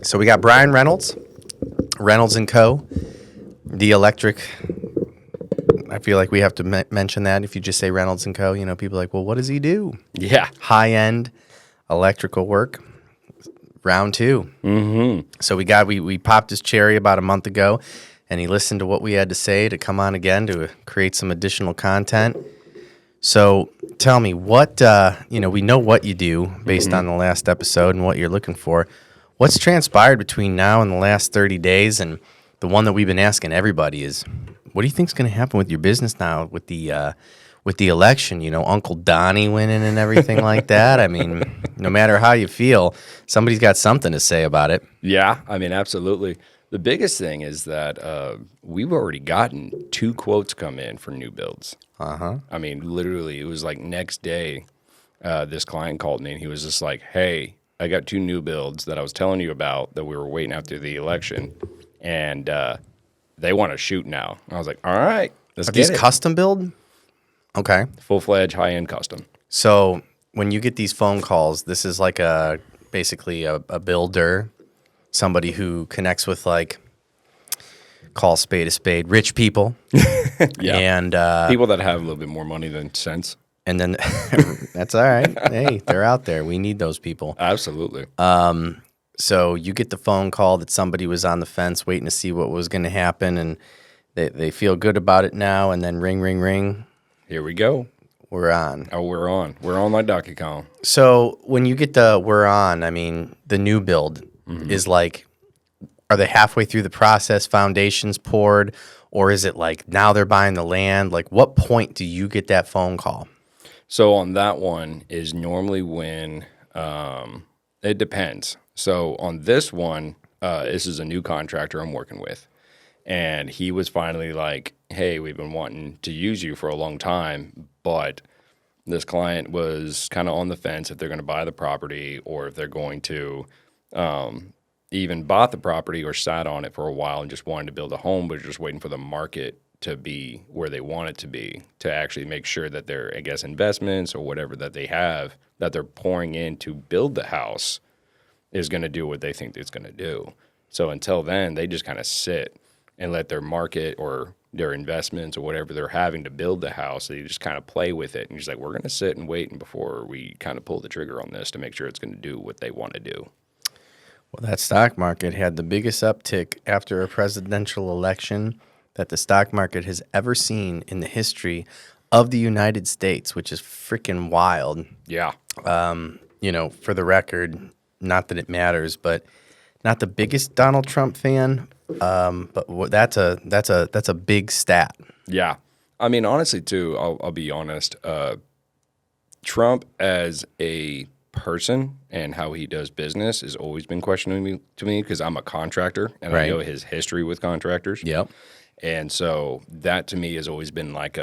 So we got Brian Reynolds, Reynolds Co. The electric. I feel like we have to mention that if you just say Reynolds Co. You know, people are like, well, what does he do? Yeah. High-end electrical work. Round 2. Mm-hmm. So we popped his cherry about a month ago, and he listened to what we had to say to come on again to create some additional content. So tell me what, we know what you do based on the last episode and what you're looking for. What's transpired between now and the last 30 days? And the one that we've been asking everybody is, what do you think's going to happen with your business now with the election? You know, Uncle Donnie winning and everything like that. I mean, no matter how you feel, somebody's got something to say about it. Yeah, I mean, absolutely. The biggest thing is that we've already gotten 2 quotes come in for new builds. Uh-huh. I mean, literally, it was like next day, this client called me and he was just like, hey, I got 2 new builds that I was telling you about that we were waiting after the election, and they want to shoot now. I was like, all right, let's get it. Are these custom build? Okay. Full-fledged high-end custom. So when you get these phone calls, this is like basically a builder, somebody who connects with call spade a spade, rich people. Yeah. And people that have a little bit more money than sense. And then that's all right. Hey, they're out there. We need those people. Absolutely. So you get the phone call that somebody was on the fence waiting to see what was going to happen, and they feel good about it now, and then ring, ring, ring. Here we go. We're on. Oh, we're on. We're on like Donkey Kong. So when you get the we're on, I mean, the new build is like, are they halfway through the process, foundations poured, or is it like now they're buying the land? Like, what point do you get that phone call? So on that one is normally when it depends. So on this one, this is a new contractor I'm working with. And he was finally like, hey, we've been wanting to use you for a long time, but this client was kind of on the fence if they're going to buy the property or if they're going to even bought the property or sat on it for a while and just wanted to build a home, but just waiting for the market to be where they want it to be to actually make sure that their, I guess, investments or whatever that they have that they're pouring in to build the house is going to do what they think it's going to do. So until then, they just kind of sit and let their market or their investments or whatever they're having to build the house, they just kind of play with it. And just like, we're going to sit and wait before we kind of pull the trigger on this to make sure it's going to do what they want to do. Well, that stock market had the biggest uptick after a presidential election that the stock market has ever seen in the history of the United States, which is freaking wild. Yeah. For the record, not that it matters, but not the biggest Donald Trump fan. But that's a big stat. Yeah. I mean, honestly, too, I'll be honest. Trump as a person and how he does business has always been questioning to me because I'm a contractor and I know his history with contractors. Yep. And so that to me has always been like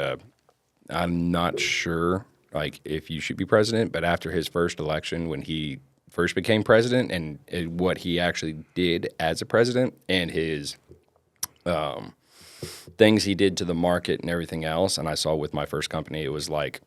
I'm not sure like if you should be president, but after his first election when he first became president and what he actually did as a president and his things he did to the market and everything else, and I saw with my first company, it was like,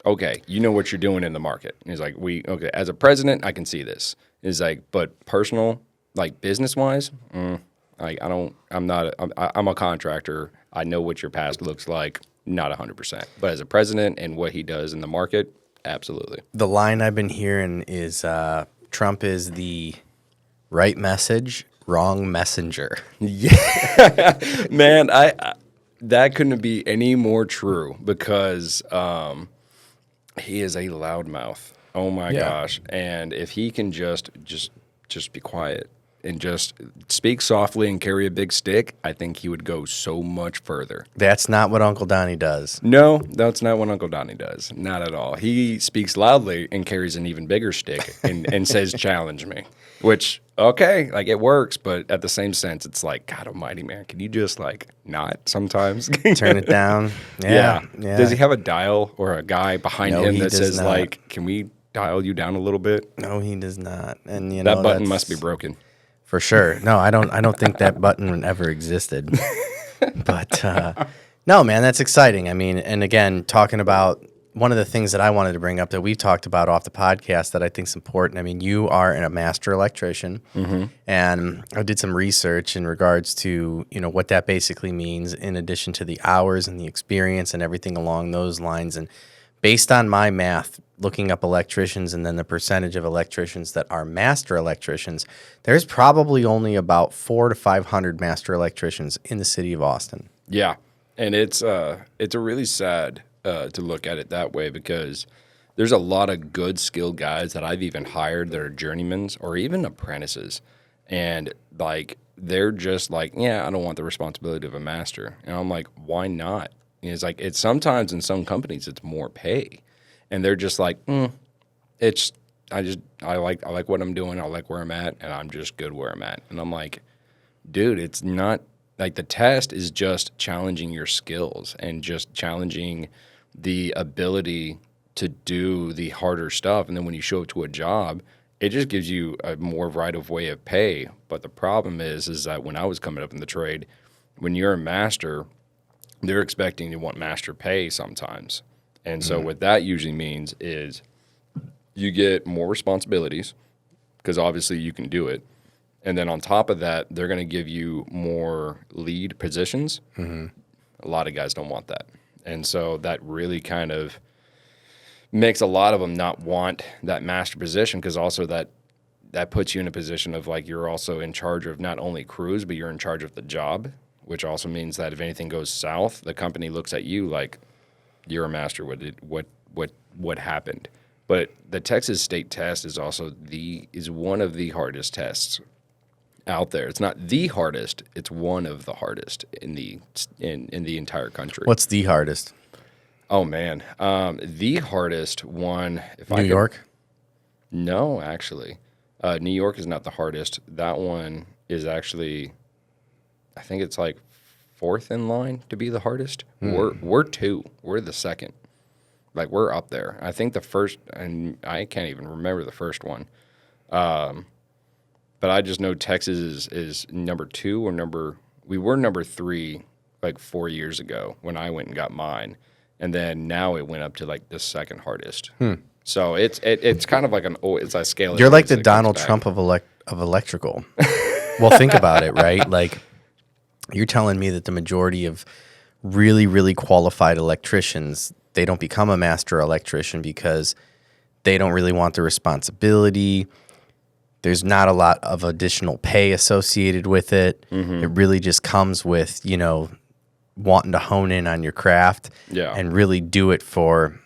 okay, you know what you're doing in the market. And he's like, okay, as a president, I can see this. It's like, but personal, like business-wise, I'm a contractor. I know what your past looks like, not 100%. But as a president and what he does in the market, absolutely. The line I've been hearing is Trump is the right message, wrong messenger. Yeah, man, that couldn't be any more true because he is a loudmouth. Oh my gosh! And if he can just be quiet and just speak softly and carry a big stick, I think he would go so much further. That's not what Uncle Donnie does. No, that's not what Uncle Donnie does. Not at all. He speaks loudly and carries an even bigger stick and says, challenge me. Which, okay, like it works, but at the same sense, it's like, God almighty, man, can you just like not sometimes? Turn it down? Yeah. Does he have a dial or a guy behind him that says, not. like, can we dial you down a little bit? No, he does not. And that button must be broken. For sure. No, I don't think that button ever existed. But no, man, that's exciting. I mean, and again, talking about one of the things that I wanted to bring up that we've talked about off the podcast that I think is important. I mean, you are a master electrician, and I did some research in regards to, what that basically means in addition to the hours and the experience and everything along those lines. And based on my math, looking up electricians and then the percentage of electricians that are master electricians, there's probably only about 400 to 500 master electricians in the city of Austin. Yeah, and it's a really sad to look at it that way because there's a lot of good skilled guys that I've even hired that are journeymans or even apprentices, and like they're just like, yeah, I don't want the responsibility of a master, and I'm like, why not? And it's like it's sometimes in some companies it's more pay, and they're just like, I like what I'm doing, I like where I'm at, and I'm just good where I'm at, and I'm like, dude, it's not. Like the test is just challenging your skills and just challenging the ability to do the harder stuff. And then when you show up to a job, it just gives you a more right of way of pay. But the problem is that when I was coming up in the trade, when you're a master, they're expecting to want master pay sometimes. And so what that usually means is you get more responsibilities because obviously you can do it. And then on top of that, they're going to give you more lead positions. A lot of guys don't want that. And so that really kind of makes a lot of them not want that master position because also that puts you in a position of like you're also in charge of not only crews, but you're in charge of the job, which also means that if anything goes south, the company looks at you like you're a master. What happened? But the Texas state test is also one of the hardest tests out there. It's not the hardest. It's one of the hardest in the entire country. What's the hardest? Oh man, the hardest one. New York? No, actually, New York is not the hardest. That one is actually, I think it's like fourth in line to be the hardest. We're two. We're the second. Like we're up there. I think the first, and I can't even remember the first one. But I just know Texas is number 2 or we were number 3 like 4 years ago when I went and got mine. And then now it went up to like the second hardest. So it's kind of like it's a scale. You're like the Donald Trump of electrical. Well, think about it, right? Like you're telling me that the majority of really, really qualified electricians, they don't become a master electrician because they don't really want the responsibility. There's not a lot of additional pay associated with it. It really just comes with, wanting to hone in on your craft and really do it for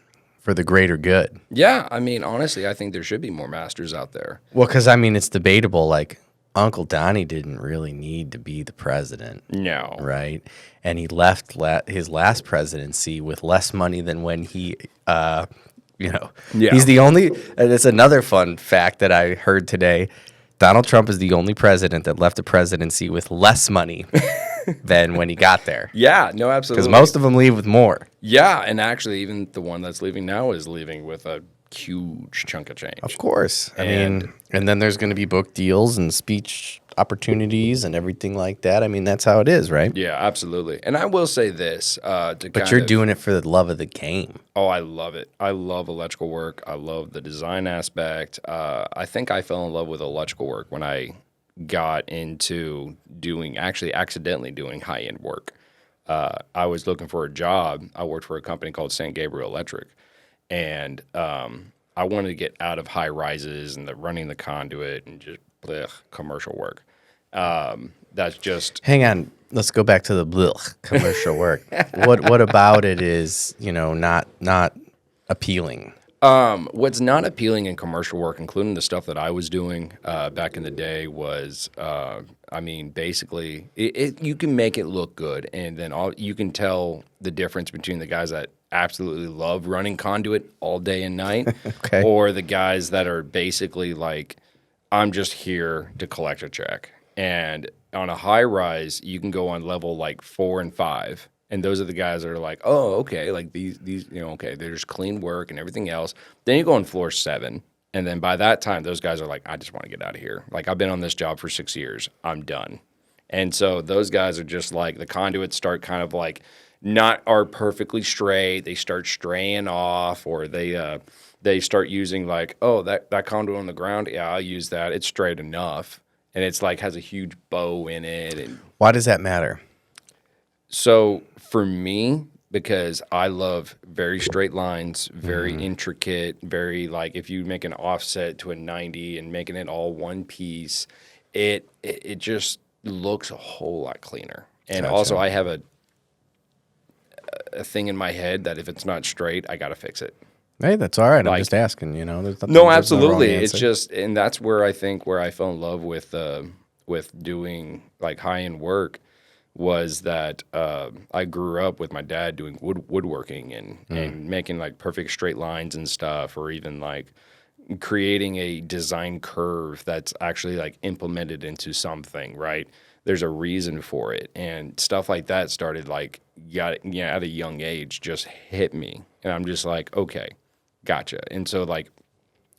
the greater good. Yeah, I mean, honestly, I think there should be more masters out there. Well, because, I mean, it's debatable. Like, Uncle Donnie didn't really need to be the president. No. Right? And he left his last presidency with less money than when he he's the only, and it's another fun fact that I heard today. Donald Trump is the only president that left the presidency with less money than when he got there. Yeah, no, absolutely. Because most of them leave with more. Yeah, and actually even the one that's leaving now is leaving with a huge chunk of change. Of course. I mean, and then there's going to be book deals and speech opportunities and everything like that. I mean, that's how it is, right? Yeah, absolutely. And I will say this. But you're doing it for the love of the game. Oh, I love it. I love electrical work. I love the design aspect. I think I fell in love with electrical work when I got into accidentally doing high-end work. I was looking for a job. I worked for a company called St. Gabriel Electric. And I wanted to get out of high rises and running the conduit and just commercial work. That's just... Hang on. Let's go back to the commercial work. What about it is, not appealing? What's not appealing in commercial work, including the stuff that I was doing back in the day, was, basically, you can make it look good, and then you can tell the difference between the guys that absolutely love running conduit all day and night, okay, or the guys that are basically like, I'm just here to collect a check. And on a high rise, you can go on level like 4 and 5. And those are the guys that are like, oh, okay, like these, okay, there's clean work and everything else. Then you go on floor 7. And then by that time, those guys are like, I just want to get out of here. Like, I've been on this job for 6 years. I'm done. And so those guys are just like, the conduits start kind of like not are perfectly straight. They start straying off, or they start using like, oh, that conduit on the ground, yeah, I'll use that. It's straight enough, and it's like has a huge bow in it. And Why does that matter? so for me, because I love very straight lines, very intricate, very like if you make an offset to a 90 and making it all one piece, it just looks a whole lot cleaner. And Gotcha. also I have a thing in my head that if it's not straight, I gotta fix it. Hey, that's all right. I'm Like- just asking, you know. There's No, there's no wrong absolutely. It's answer. just, and that's where I think where I fell in love with doing like high end work was that I grew up with my dad doing woodworking and making like perfect straight lines and stuff, or even like creating a design curve that's actually like implemented into something, right? There's a reason for it, and stuff like that started like at a young age just hit me, and I'm just like, okay, gotcha. And so like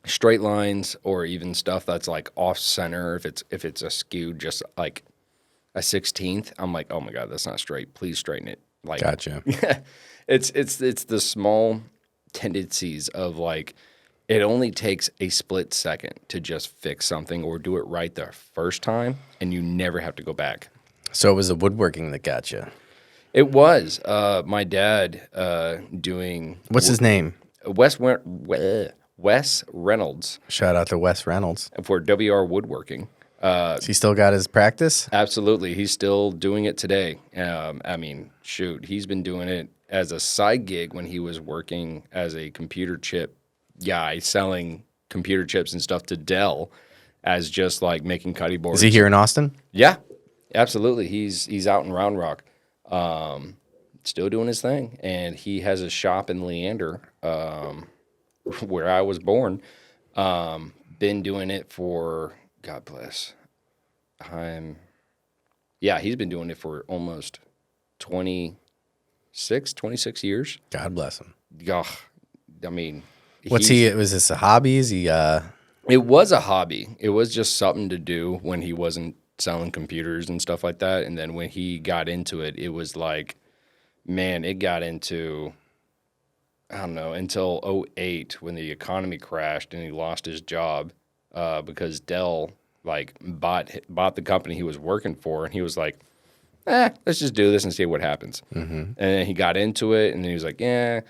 straight lines or even stuff that's like off center, if it's askew just like a 16th, I'm like, oh my God, that's not straight. Please straighten it. Like, Gotcha. it's the small tendencies of like, it only takes a split second to just fix something or do it right the first time, and you never have to go back. So it was the woodworking that got you. It was my dad doing What's his name? Wes Reynolds Shout out to Wes Reynolds. for WR Woodworking. Has he still got his practice? Absolutely. He's still doing it today. I mean, shoot, he's been doing it as a side gig when he was working as a computer chip guy, selling computer chips and stuff to Dell as just like making cutting boards. Is he here in Austin? Yeah, absolutely. He's out in Round Rock, still doing his thing. And he has a shop in Leander, where I was born. Been doing it for, God bless. He's been doing it for almost 26 years. God bless him. Ugh, I mean, Was this a hobby? Is he, it was a hobby. It was just something to do when he wasn't selling computers and stuff like that. And then when he got into it, it was like, man, it got into, I don't know, until 08 when the economy crashed and he lost his job because Dell like bought the company he was working for, and he was like, let's just do this and see what happens. Mm-hmm. And then he got into it, and then he was like, it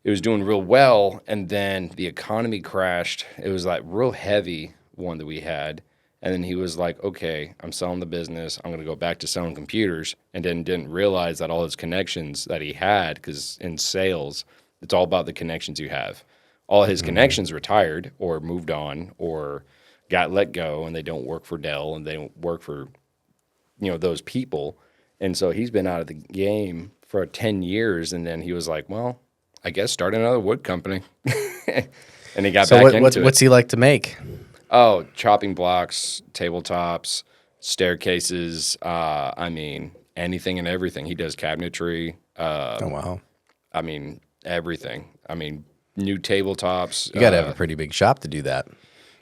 was doing real well, and then the economy crashed. It was like real heavy one that we had, and then he was like, okay, I'm selling the business. I'm going to go back to selling computers, and then didn't realize that all his connections that he had, because in sales, it's all about the connections you have. All his connections retired or moved on or got let go, and they don't work for Dell, and they don't work for, those people. And so he's been out of the game for 10 years, and then he was like, well, I guess start another wood company. And he got back into it. What's he like to make? Oh, chopping blocks, tabletops, staircases. I mean, anything and everything. He does cabinetry. Oh, wow. I mean, everything. I mean, new tabletops. You got to have a pretty big shop to do that.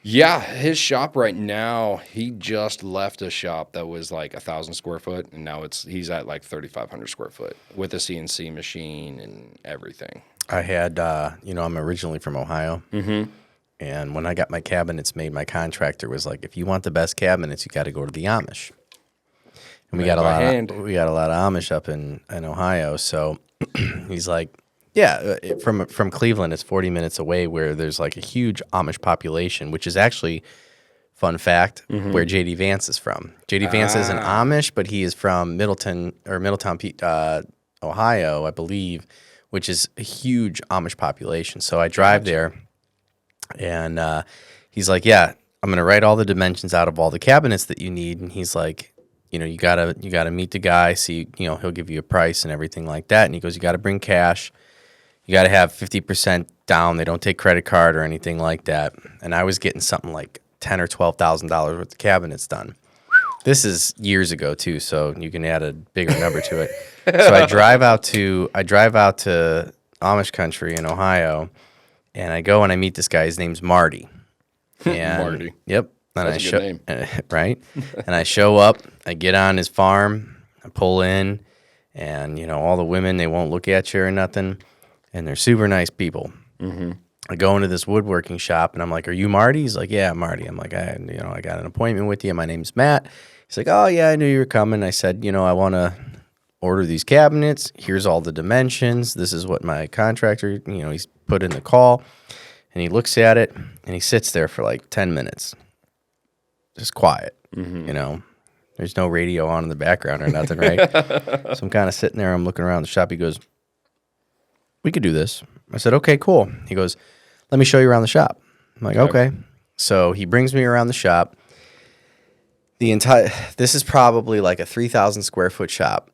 Yeah, his shop right now, he just left a shop that was like 1,000 square foot, and now he's at like 3,500 square foot with a CNC machine and everything. I had, I'm originally from Ohio. Mm-hmm. And when I got my cabinets made, my contractor was like, if you want the best cabinets, you got to go to the Amish. And we got a lot of Amish up in Ohio. So he's like, yeah, from Cleveland, it's 40 minutes away, where there's like a huge Amish population, which is actually, fun fact, where J.D. Vance is from. J.D. Vance is an Amish, but he is from Middletown, Ohio, I believe, which is a huge Amish population. So I drive there, and he's like, yeah, I'm going to write all the dimensions out of all the cabinets that you need. And he's like, you gotta meet the guy, see, he'll give you a price and everything like that. And he goes, you got to bring cash. You got to have 50% down. They don't take credit card or anything like that. And I was getting something like $10,000 or $12,000 worth of cabinets done. This is years ago too, so you can add a bigger number to it. So I drive out to Amish country in Ohio, and I go and I meet this guy. His name's Marty. And, Marty. Yep. And That's a good name. Right? And I show up. I get on his farm. I pull in. And, you know, all the women, they won't look at you or nothing. And they're super nice people. I go into this woodworking shop and I'm like, "Are you Marty?" He's like, "Yeah, I'm Marty." I'm like, I got an appointment with you. My name's Matt." He's like, "Oh, yeah, I knew you were coming." I said, "I want to order these cabinets. Here's all the dimensions. This is what my contractor, he's put in the call." And he looks at it and he sits there for like 10 minutes. Just quiet, There's no radio on in the background or nothing, right? So I'm kind of sitting there. I'm looking around the shop. He goes, "We could do this." I said, "Okay, cool." He goes, "Let me show you around the shop." I'm like, "Okay." So he brings me around the shop. This is probably like a 3,000 square foot shop,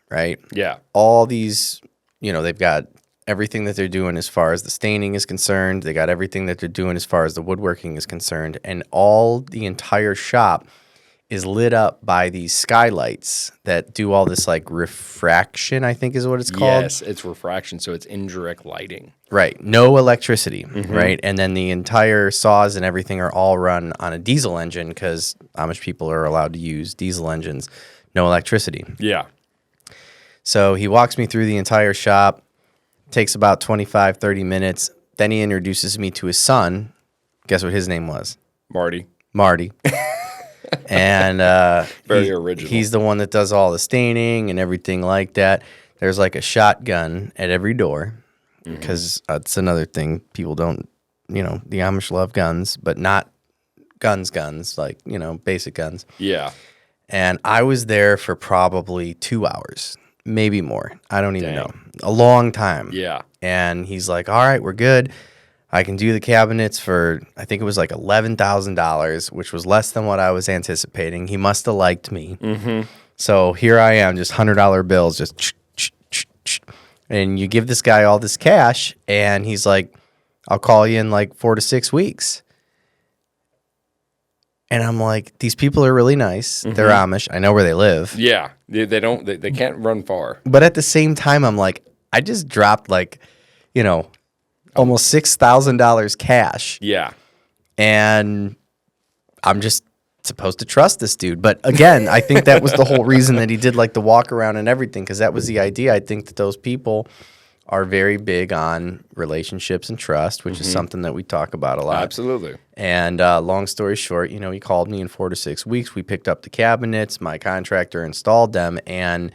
right? Yeah. All these, they've got everything that they're doing as far as the staining is concerned. They got everything that they're doing as far as the woodworking is concerned. And the entire shop is lit up by these skylights that do all this like refraction, I think is what it's called. Yes, it's refraction, so it's indirect lighting. Right. No electricity, right? And then the entire saws and everything are all run on a diesel engine because Amish people are allowed to use diesel engines. No electricity. Yeah. So he walks me through the entire shop, takes about 25, 30 minutes. Then he introduces me to his son. Guess what his name was? Marty. And Very original. He's the one that does all the staining and everything like that. There's like a shotgun at every door because that's another thing. People don't, the Amish love guns, but not guns, like, basic guns. Yeah. And I was there for probably 2 hours, maybe more. I don't even know. A long time. Yeah. And he's like, "All right, we're good. I can do the cabinets for," I think it was like $11,000, which was less than what I was anticipating. He must have liked me. So here I am, just $100 bills, just and you give this guy all this cash, and he's like, "I'll call you in like 4 to 6 weeks." And I'm like, these people are really nice. They're Amish. I know where they live. Yeah. They can't run far. But at the same time, I'm like, I just dropped like, almost $6,000 cash. Yeah. And I'm just supposed to trust this dude. But again, I think that was the whole reason that he did like the walk around and everything, because that was the idea. I think that those people are very big on relationships and trust, which is something that we talk about a lot. Absolutely. And long story short, he called me in 4 to 6 weeks. We picked up the cabinets. My contractor installed them. And,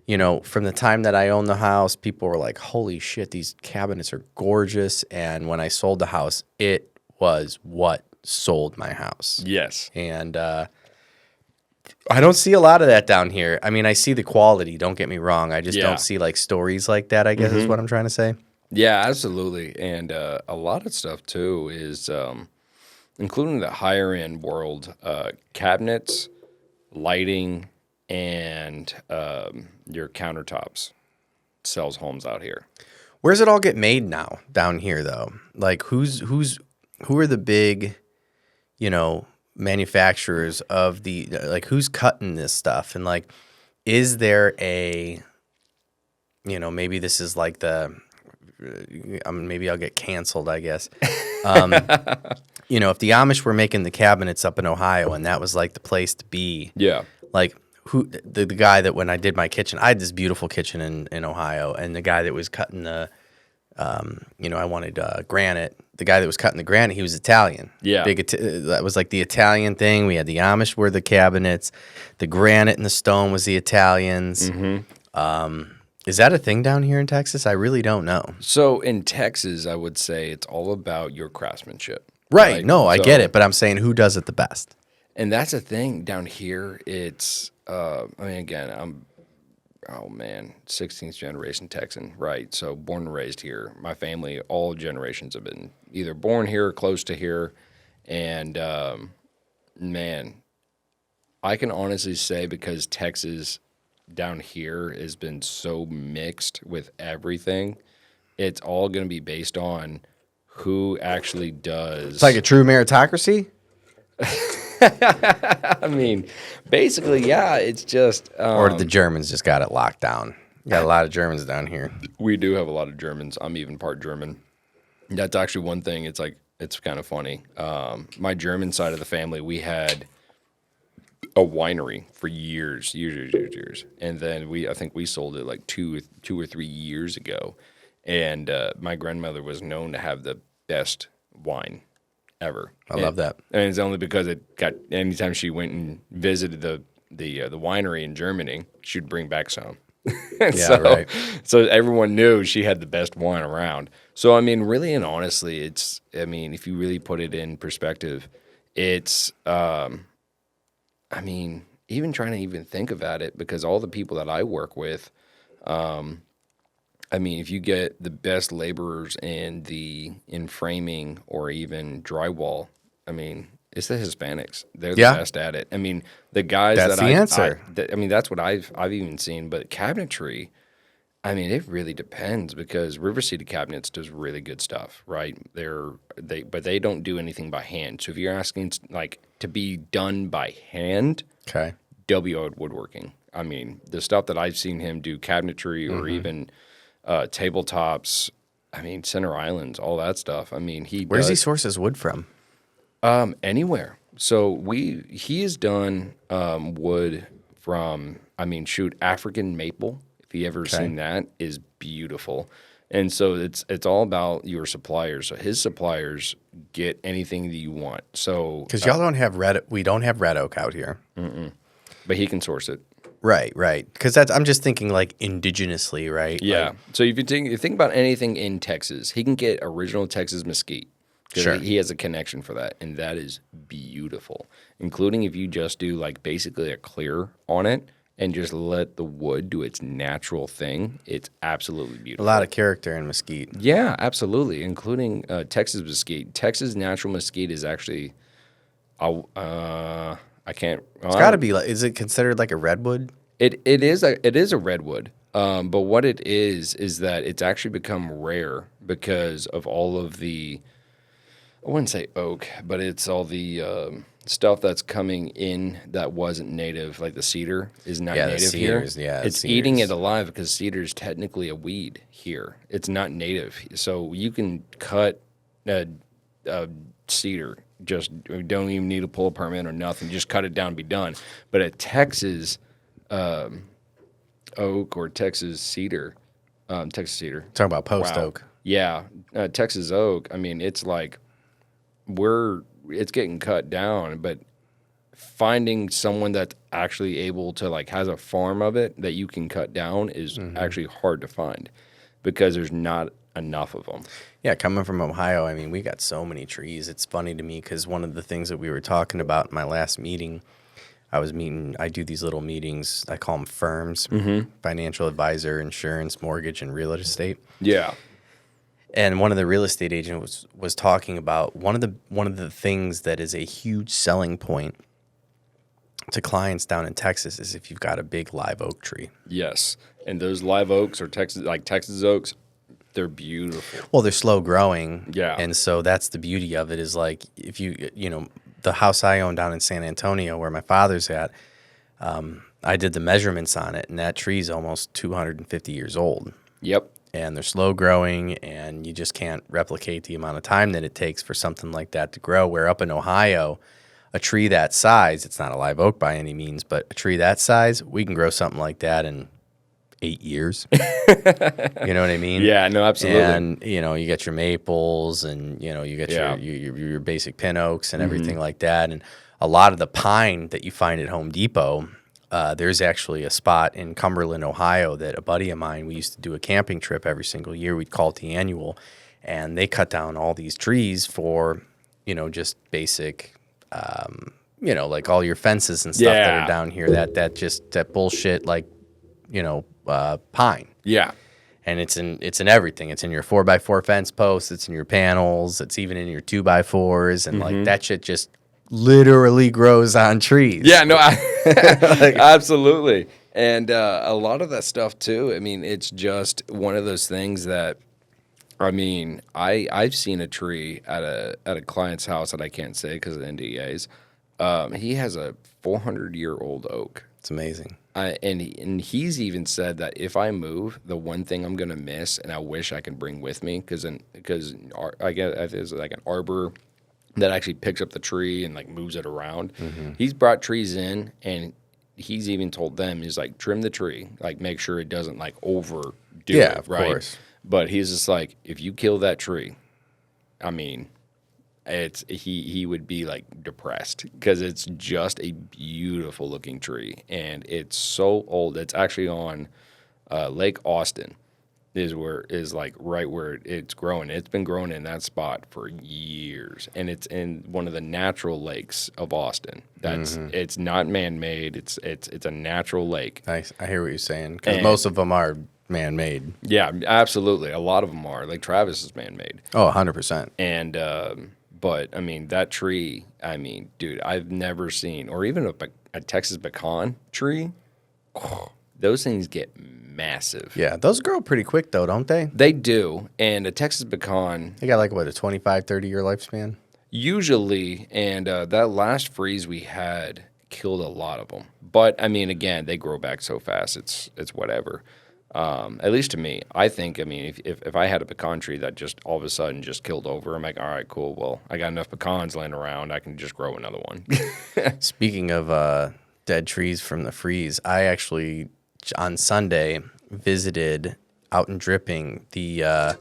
from the time that I owned the house, people were like, "Holy shit, these cabinets are gorgeous." And when I sold the house, it was what sold my house. Yes. And I don't see a lot of that down here. I mean, I see the quality, don't get me wrong. I just don't see like stories like that, I guess is what I'm trying to say. Yeah, absolutely. And a lot of stuff too is, including the higher end world, cabinets, lighting, and your countertops sells homes out here. Where's it all get made now down here though? Like who are the big, manufacturers of who's cutting this stuff? And like, is there a, maybe this is like maybe I'll get canceled, I guess. If the Amish were making the cabinets up in Ohio and that was like the place to be. Yeah. Like who, the guy that when I did my kitchen, I had this beautiful kitchen in Ohio, and the guy that was cutting the, I wanted granite. The guy that was cutting the granite, he was Italian. Yeah. That was like the Italian thing. We had the Amish were the cabinets. The granite and the stone was the Italians. Is that a thing down here in Texas? I really don't know. So in Texas, I would say it's all about your craftsmanship. Right. No, I get it. But I'm saying who does it the best? And that's the thing down here. It's, again, I'm 16th generation Texan, right? So born and raised here. My family, all generations have been either born here or close to here. And, I can honestly say because Texas down here has been so mixed with everything, it's all going to be based on who actually does. It's like a true meritocracy? Basically, yeah, it's just... or the Germans just got it locked down. Got a lot of Germans down here. We do have a lot of Germans. I'm even part German. That's actually one thing. It's kind of funny. My German side of the family, we had a winery for years. And then I think we sold it like 2 or 3 years ago. And my grandmother was known to have the best wine ever. I love that. And it's only because anytime she went and visited the winery in Germany, she'd bring back some. Yeah, right. So everyone knew she had the best wine around. So, I mean, really and honestly, if you really put it in perspective, it's, even trying to even think about it, because all the people that I work with, if you get the best laborers in framing or even drywall, it's the Hispanics. They're the best at it. The guys That's the answer. That's what I've even seen. But cabinetry, it really depends, because River Seated Cabinets does really good stuff, right? But they don't do anything by hand. So if you're asking like to be done by hand, okay, W.O. Woodworking. The stuff that I've seen him do, cabinetry or even tabletops, center islands, all that stuff. Where does he source his wood from? Anywhere. So he has done wood from, African maple. If you ever seen that, is beautiful. And so it's all about your suppliers. So his suppliers get anything that you want. So because y'all don't have we don't have red oak out here. But he can source it. Right. Because I'm just thinking like indigenously, right? Yeah. So if you think about anything in Texas, he can get original Texas mesquite. Sure. He has a connection for that, and that is beautiful. Including if you just do like basically a clear on it and just let the wood do its natural thing, it's absolutely beautiful. A lot of character in mesquite. Yeah, absolutely. Including Texas mesquite. Texas natural mesquite is actually, I can't. It's got to be like. Is it considered like a redwood? It is a redwood. But what it is that it's actually become rare because of all of the, I wouldn't say oak, but it's all the stuff that's coming in that wasn't native, like the cedar is not native here. Yeah, it's eating it alive, because cedar is technically a weed here. It's not native. So you can cut a cedar, just don't even need to pull a permit or nothing. Just cut it down and be done. But a Texas oak or Texas cedar. Talking about post oak. Yeah, Texas oak. It's like it's getting cut down, but finding someone that's actually able to like has a farm of it that you can cut down is actually hard to find, because there's not enough of them. Yeah, coming from Ohio, we got so many trees. It's funny to me because one of the things that we were talking about in my last meeting, I do these little meetings, I call them firms, financial advisor, insurance, mortgage, and real estate. Yeah. And one of the real estate agents was talking about one of the things that is a huge selling point to clients down in Texas is if you've got a big live oak tree. Yes, and those live oaks or Texas oaks, they're beautiful. Well, they're slow growing. Yeah, and so that's the beauty of it. Is like if the house I own down in San Antonio where my father's at, I did the measurements on it, and that tree's almost 250 years old. Yep. And they're slow growing, and you just can't replicate the amount of time that it takes for something like that to grow. Where up in Ohio, a tree that size, it's not a live oak by any means, but a tree that size, we can grow something like that in 8 years. You know what I mean? Yeah, no, absolutely. And, you get your maples, and, you get your basic pin oaks and everything like that. And a lot of the pine that you find at Home Depot, there's actually a spot in Cumberland, Ohio, that a buddy of mine, we used to do a camping trip every single year. We'd call it the annual, and they cut down all these trees for, just basic, like all your fences and stuff that are down here. That bullshit, like, pine. Yeah. And it's in everything. It's in your 4x4 fence posts. It's in your panels. It's even in your 2x4s, and like that shit just literally grows on trees. Yeah, no, absolutely. And a lot of that stuff too, it's just one of those things that, I've seen a tree at a client's house that I can't say because of NDAs. He has a 400-year-old oak. It's amazing. And he's even said that if I move, the one thing I'm going to miss, and I wish I could bring with me, because I guess there's like an arbor that actually picks up the tree and like moves it around. He's brought trees in, and he's even told them, he's like, trim the tree, like make sure it doesn't like overdo it, of right? course. But he's just like, if you kill that tree, I mean, he would be like depressed because it's just a beautiful looking tree, and it's so old. It's actually on Lake Austin. Is like right where it's growing. It's been growing in that spot for years, and it's in one of the natural lakes of Austin. It's not man made. It's a natural lake. I hear what you're saying, because most of them are man made. Yeah, absolutely. A lot of them are. Like Travis is man made. Oh, 100%. And but I mean that tree. I mean, dude, I've never seen, or even a Texas pecan tree. Those things get massive. Yeah, those grow pretty quick though, don't they? They do. And a Texas pecan, They got like, what, a 25, 30-year lifespan? usually, and that last freeze we had killed a lot of them. But, I mean, again, they grow back so fast, it's whatever. At least to me. I think, I mean, if I had a pecan tree that just all of a sudden just killed over, I'm like, all right, cool. Well, I got enough pecans laying around. I can just grow another one. Speaking of dead trees from the freeze, I actually, on Sunday, visited out in Dripping the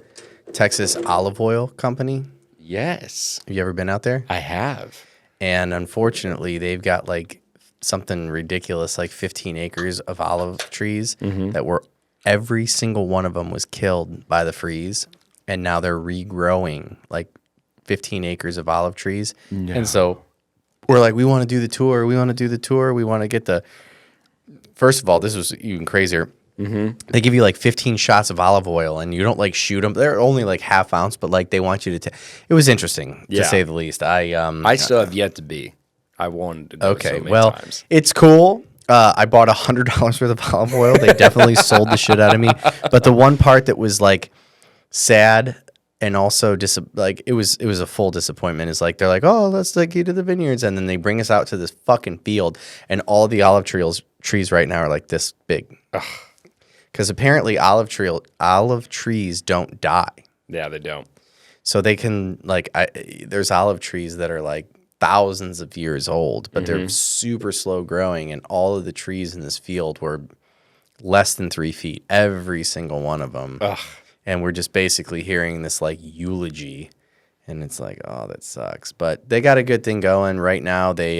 Texas Olive Oil Company. Yes. Have you ever been out there? I have. And unfortunately, they've got like something ridiculous, like 15 acres of olive trees that were, every single one of them was killed by the freeze. And now they're regrowing like 15 acres of olive trees. No. And so we're like, we want to do the tour. We want to do the tour. We want to get the, first of all, this was even crazier. They give you like 15 shots of olive oil, and you don't like shoot them. They're only like half ounce, but like they want you to. It was interesting to say the least. I still have yet to be. I wanted to. Do it so many times. It's cool. I bought $100 worth of olive oil. They definitely sold the shit out of me. But the one part that was like sad and also it was a full disappointment is like they're like, oh, let's take you to the vineyards, and then they bring us out to this fucking field, and all the olive trees right now are like this big. Because apparently olive trees don't die. Yeah, they don't. So they can there's olive trees that are like thousands of years old, but they're super slow growing, and all of the trees in this field were less than 3 feet, every single one of them. And we're just basically hearing this like eulogy, and it's like, oh, that sucks. But they got a good thing going right now. They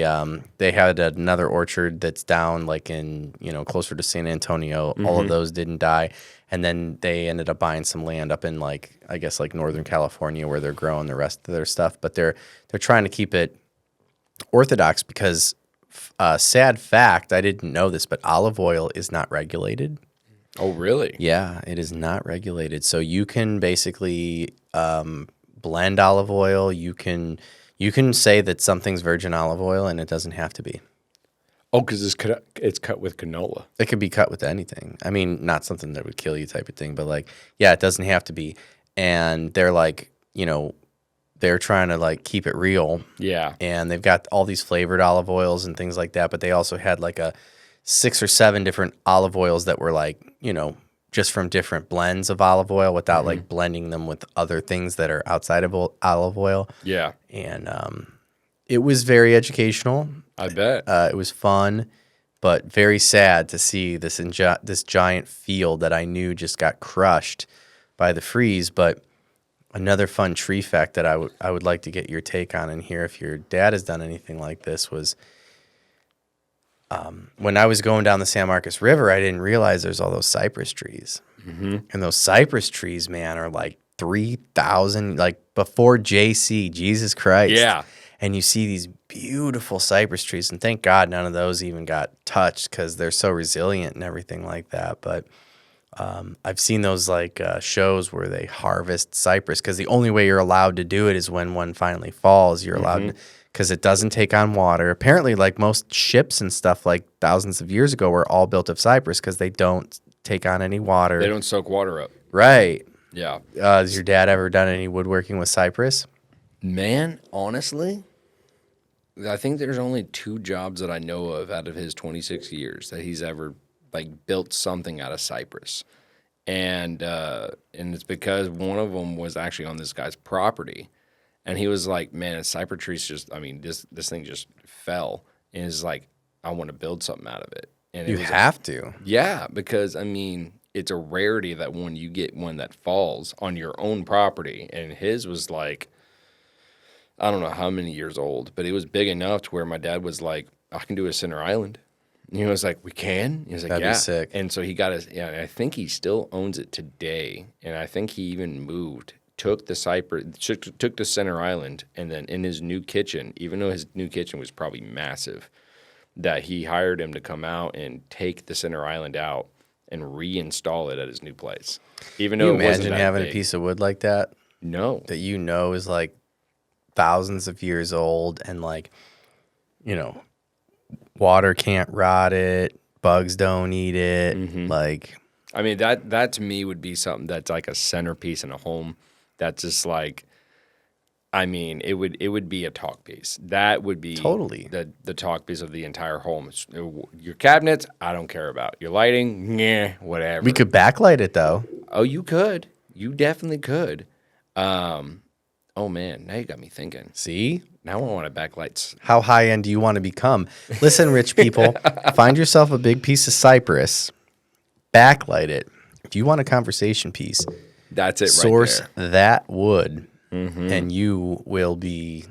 had another orchard that's down like in, closer to San Antonio. All of those didn't die. And then they ended up buying some land up in like, I guess like Northern California, where they're growing the rest of their stuff. But they're trying to keep it orthodox because sad fact, I didn't know this, but olive oil is not regulated. Oh, really? Yeah, it is not regulated. So you can basically blend olive oil. You can say that something's virgin olive oil, and it doesn't have to be. Oh, because it's cut with canola. It could be cut with anything. I mean, not something that would kill you type of thing, but like, yeah, it doesn't have to be. And they're like, they're trying to like keep it real. Yeah. And they've got all these flavored olive oils and things like that, but they also had like 6 or 7 different olive oils that were like, just from different blends of olive oil without like blending them with other things that are outside of olive oil. Yeah. And it was very educational. I bet. It was fun, but very sad to see this giant field that I knew just got crushed by the freeze. But another fun tree fact that I would like to get your take on and hear if your dad has done anything like this was when I was going down the San Marcos River, I didn't realize there's all those cypress trees. And those cypress trees, man, are like 3,000, like before JC, Jesus Christ. Yeah. And you see these beautiful cypress trees, and thank God none of those even got touched because they're so resilient and everything like that. But I've seen those like shows where they harvest cypress because the only way you're allowed to do it is when one finally falls. You're allowed because it doesn't take on water. Apparently, like most ships and stuff like thousands of years ago were all built of cypress because they don't take on any water. They don't soak water up. Right. Yeah. Has your dad ever done any woodworking with cypress? Man, honestly, I think there's only 2 jobs that I know of out of his 26 years that he's ever like built something out of cypress. And it's because one of them was actually on this guy's property. And he was like, man, a cypress tree's just, I mean, this thing just fell. And he's like, I want to build something out of it. And You it was have to. yeah, because I mean, it's a rarity that when you get one that falls on your own property. And his was like, I don't know how many years old, but it was big enough to where my dad was like, I can do a center island. And he was like, we can? He was like, That'd yeah. be sick. And so he got his, yeah, and I think he still owns it today. And I think he even moved, took the took the center island, and then in his new kitchen, even though his new kitchen was probably massive, that he hired him to come out and take the center island out and reinstall it at his new place. Even Can though you it wasn't imagine that having big. a piece of wood like that No. that you know is like thousands of years old and like, you know, water can't rot it, bugs don't eat it. Mm-hmm. Like, I mean, that to me would be something that's like a centerpiece in a home. That's just like, I mean, it would be a talk piece. That would be Totally. the talk piece of the entire home. Your cabinets, I don't care about. Your lighting, yeah, whatever. we could backlight it though. Oh, you could. You definitely could. Oh man, now you got me thinking. See? Now I want to backlights. How high end do you want to become? Listen, rich people, find yourself a big piece of cypress, backlight it. If you want a conversation piece, That's it. source right there. that wood, and you will be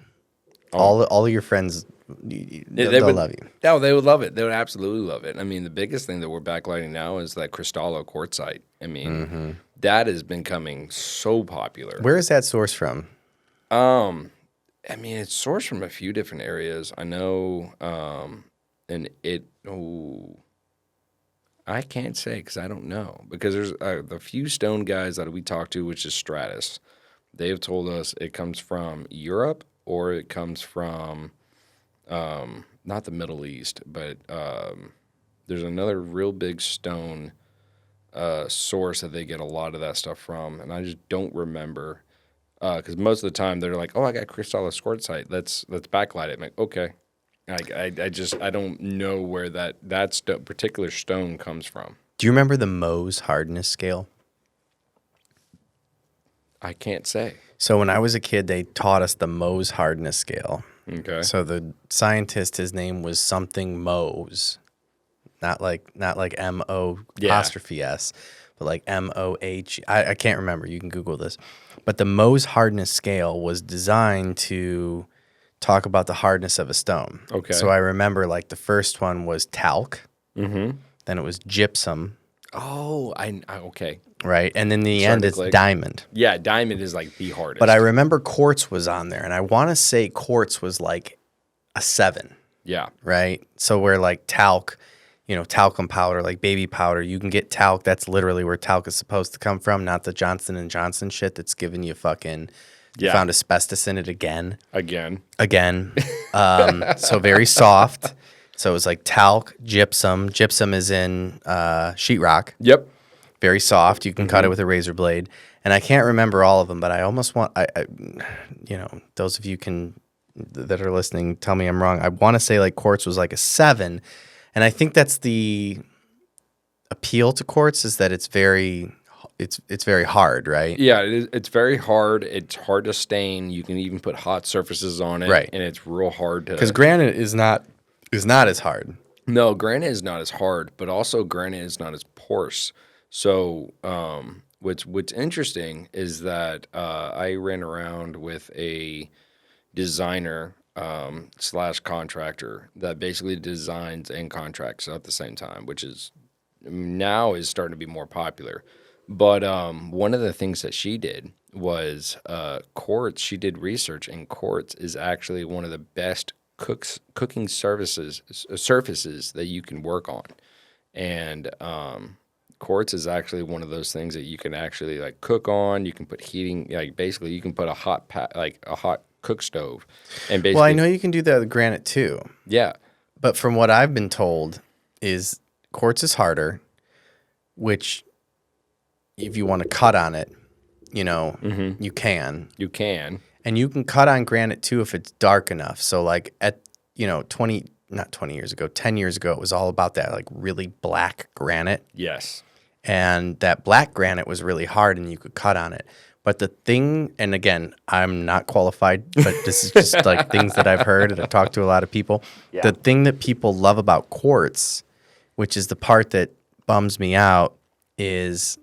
all of your friends. They'll would love you. No, they would love it. They would absolutely love it. I mean, the biggest thing that we're backlighting now is that Cristallo quartzite. I mean, that has been becoming so popular. Where is that source from? I mean, it's sourced from a few different areas. I know, I can't say because I don't know. Because there's the few stone guys that we talked to, which is Stratus. They've told us it comes from Europe or it comes from, not the Middle East, but there's another real big stone source that they get a lot of that stuff from, and I just don't remember. Because most of the time they're like, "Oh, I got Cristallo quartzite. Let's backlight it." I'm like, okay. I don't know where that particular stone comes from. Do you remember the Mohs hardness scale? I can't say. So when I was a kid, they taught us the Mohs hardness scale. Okay. So the scientist, his name was something Mohs, not like M-O apostrophe S, but like M-O-H. I can't remember. You can Google this. But the Mohs hardness scale was designed to talk about the hardness of a stone. Okay. So I remember like the first one was talc. Mm-hmm. Then it was gypsum. Oh, I okay. Right. And then in the Starting end, to it's click. diamond. Yeah, diamond is like the hardest. But I remember quartz was on there. And I want to say quartz was like a 7. Yeah. Right. So where like talc, talcum powder, like baby powder, you can get talc. That's literally where talc is supposed to come from, not the Johnson & Johnson shit that's giving you fucking found asbestos in it again. Again. So very soft. So it was like talc, gypsum. Gypsum is in sheetrock. Yep. Very soft. You can cut it with a razor blade. And I can't remember all of them, but I almost want, those of you that are listening, tell me I'm wrong. I want to say like quartz was like a 7. And I think that's the appeal to quartz is that it's very hard, right? Yeah, it's very hard. It's hard to stain. You can even put hot surfaces on it. Right. And it's real hard to... Because granite is not as hard. No, granite is not as hard, but also granite is not as porous. So what's interesting is that I ran around with a designer / contractor that basically designs and contracts at the same time, which is now is starting to be more popular. But one of the things that she did was quartz. She did research, and quartz is actually one of the best cooking surfaces that you can work on. And quartz is actually one of those things that you can actually like cook on. You can put heating, like basically you can put a hot cook stove, and basically. Well, I know you can do that with granite too. Yeah, but from what I've been told, is quartz is harder, which if you want to cut on it, you can. You can. And you can cut on granite too if it's dark enough. So like at 10 years ago, it was all about that like really black granite. Yes. And that black granite was really hard and you could cut on it. But the thing, and again, I'm not qualified, but this is just like things that I've heard and I've talked to a lot of people. Yeah. The thing that people love about quartz, which is the part that bums me out, is,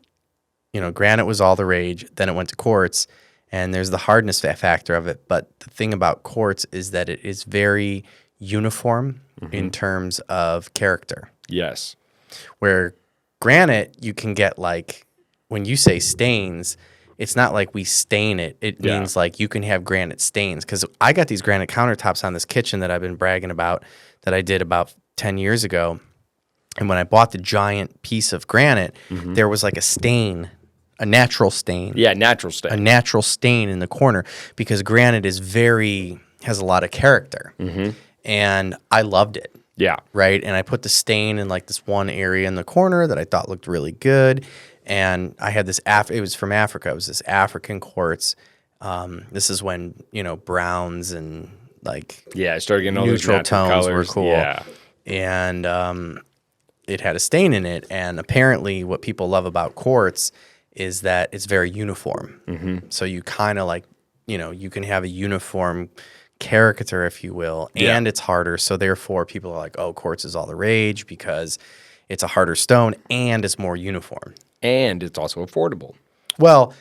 granite was all the rage, then it went to quartz, and there's the hardness factor of it. But the thing about quartz is that it is very uniform in terms of character. Yes. Where granite, you can get like, when you say stains, it's not like we stain it. It means like you can have granite stains. Because I got these granite countertops on this kitchen that I've been bragging about that I did about 10 years ago. And when I bought the giant piece of granite, there was like a stain, a natural stain. Yeah, natural stain. A natural stain in the corner because granite has a lot of character. And I loved it. Yeah. Right. And I put the stain in like this one area in the corner that I thought looked really good. And I had this, it was from Africa. It was this African quartz. This is when, browns and like Yeah, I started getting all those neutral natural tones colors. were cool. Yeah. And it had a stain in it. And apparently what people love about quartz is that it's very uniform. So you kind of like, you can have a uniform character, if you will, and it's harder. So therefore people are like, oh, quartz is all the rage because it's a harder stone and it's more uniform. And it's also affordable. Well,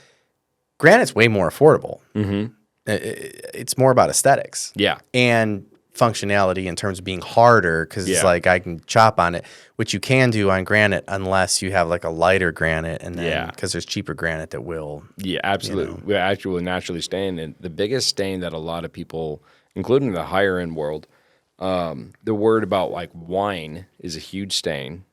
granite's way more affordable. It's more about aesthetics. Yeah. And functionality in terms of being harder because it's like I can chop on it, which you can do on granite unless you have like a lighter granite, and then because there's cheaper granite that will. Yeah, absolutely. We actually will naturally stain, and the biggest stain that a lot of people, including the higher end world, the word about like wine is a huge stain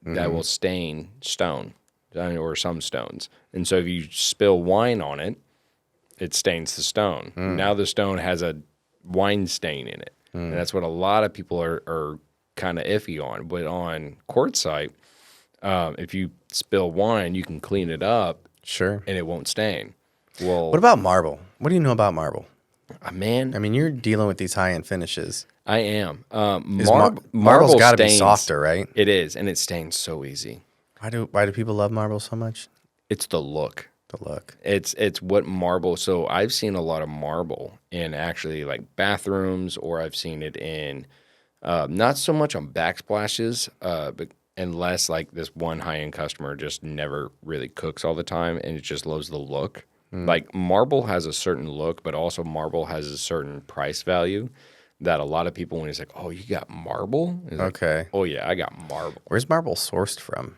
that will stain stone or some stones, and so if you spill wine on it, it stains the stone. Now the stone has a wine stain in it. And that's what a lot of people are kind of iffy on. But on quartzite, if you spill wine, you can clean it up. Sure. And it won't stain. Well, What about marble? What do you know about marble? Man, I mean, you're dealing with these high-end finishes. I am. Marble's marble got to be stains- softer, right? It is, and it stains so easy. Why do people love marble so much? It's the look. The look. It's what marble. So I've seen a lot of marble in actually like bathrooms, or I've seen it in not so much on backsplashes, but unless like this one high-end customer just never really cooks all the time and it just loves the look. Like marble has a certain look, but also marble has a certain price value that a lot of people, when it's like, oh, you got marble? It's like, Okay. oh yeah, I got marble. Where's marble sourced from?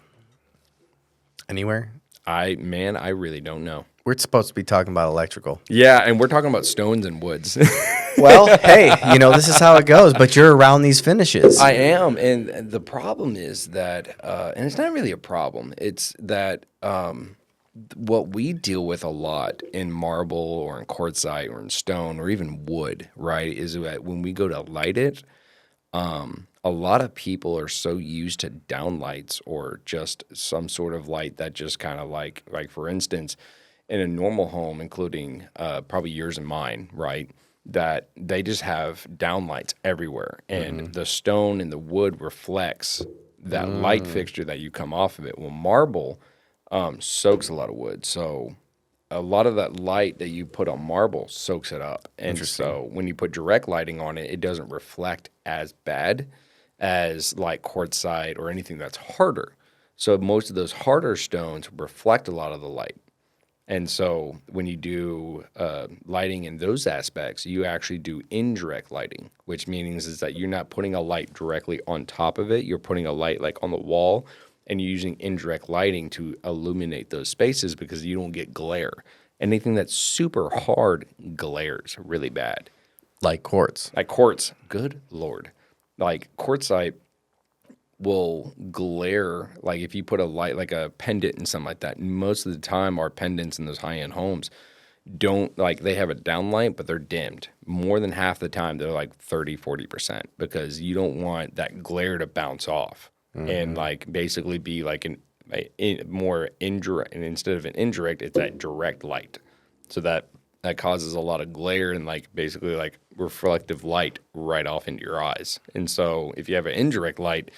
Anywhere? I really don't know. We're supposed to be talking about electrical. Yeah, and we're talking about stones and woods. Well, hey, this is how it goes, but you're around these finishes. I am, and the problem is that, and it's not really a problem, it's that what we deal with a lot in marble or in quartzite or in stone or even wood, right, is that when we go to light it, a lot of people are so used to downlights or just some sort of light that just kind of like for instance, in a normal home, including probably yours and mine, right, that they just have downlights everywhere, and the stone and the wood reflects that light fixture that you come off of it. Well, marble soaks a lot of wood, so a lot of that light that you put on marble soaks it up, and so when you put direct lighting on it, it doesn't reflect as bad as like quartzite or anything that's harder. So most of those harder stones reflect a lot of the light. And so when you do lighting in those aspects, you actually do indirect lighting, which means is that you're not putting a light directly on top of it. You're putting a light like on the wall, and you're using indirect lighting to illuminate those spaces because you don't get glare. Anything that's super hard glares really bad. Like quartz. Like quartz, good Lord. Like quartzite will glare, like if you put a light, like a pendant and something like that. Most of the time, our pendants in those high-end homes don't, like, they have a downlight, but they're dimmed. More than half the time, they're like 30-40% because you don't want that glare to bounce off and like basically be like more indirect. And instead of an indirect, it's that direct light. So that causes a lot of glare and like basically like reflective light right off into your eyes. And so if you have an indirect light,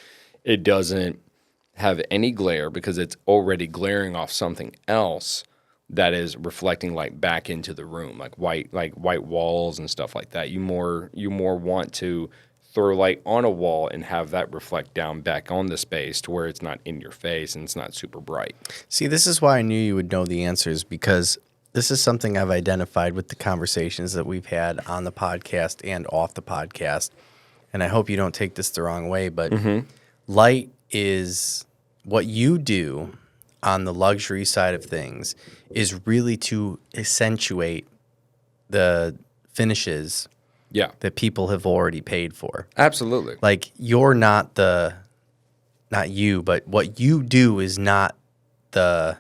it doesn't have any glare because it's already glaring off something else, that is reflecting light back into the room, like white walls and stuff like that. You more want to throw light on a wall and have that reflect down back on the space to where it's not in your face and it's not super bright. See, this is why I knew you would know the answers, because this is something I've identified with the conversations that we've had on the podcast and off the podcast. And I hope you don't take this the wrong way, but light is what you do on the luxury side of things is really to accentuate the finishes that people have already paid for. Absolutely. Like, you're not you, but what you do is not the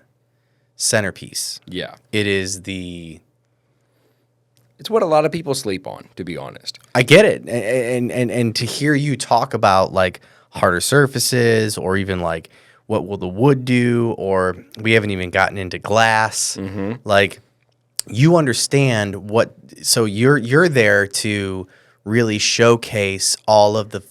centerpiece. Yeah. It is it's what a lot of people sleep on, to be honest. I get it. And to hear you talk about like harder surfaces, or even like what will the wood do, or we haven't even gotten into glass. Like, you understand so you're there to really showcase all of the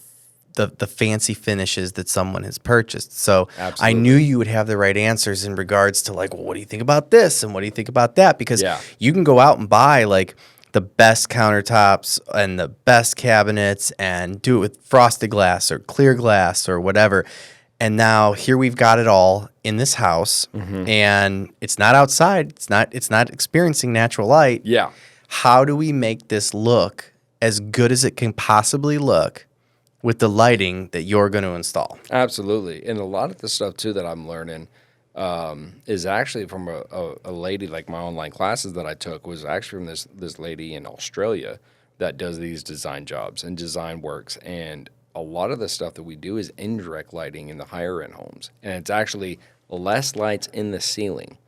fancy finishes that someone has purchased. So Absolutely. I knew you would have the right answers in regards to like, well, what do you think about this? And what do you think about that? Because you can go out and buy like the best countertops and the best cabinets and do it with frosted glass or clear glass or whatever. And now here we've got it all in this house, and it's not outside. It's not experiencing natural light. Yeah. How do we make this look as good as it can possibly look with the lighting that you're going to install? Absolutely. And a lot of the stuff too that I'm learning is actually from a lady, like my online classes that I took was actually from this lady in Australia that does these design jobs and design works. And a lot of the stuff that we do is indirect lighting in the higher end homes. And it's actually less lights in the ceiling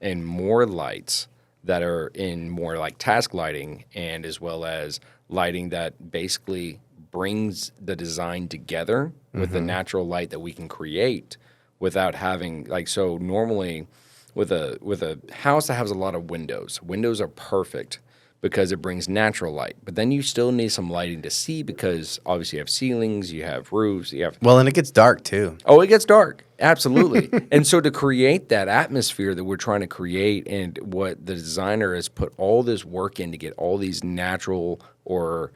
and more lights that are in more like task lighting, and as well as lighting that basically brings the design together with the natural light that we can create without having so normally with a house that has a lot of windows are perfect because it brings natural light. But then you still need some lighting to see, because obviously you have ceilings, you have roofs, you have... Well, and it gets dark too. Oh, it gets dark. Absolutely. And so to create that atmosphere that we're trying to create, and what the designer has put all this work in to get all these natural or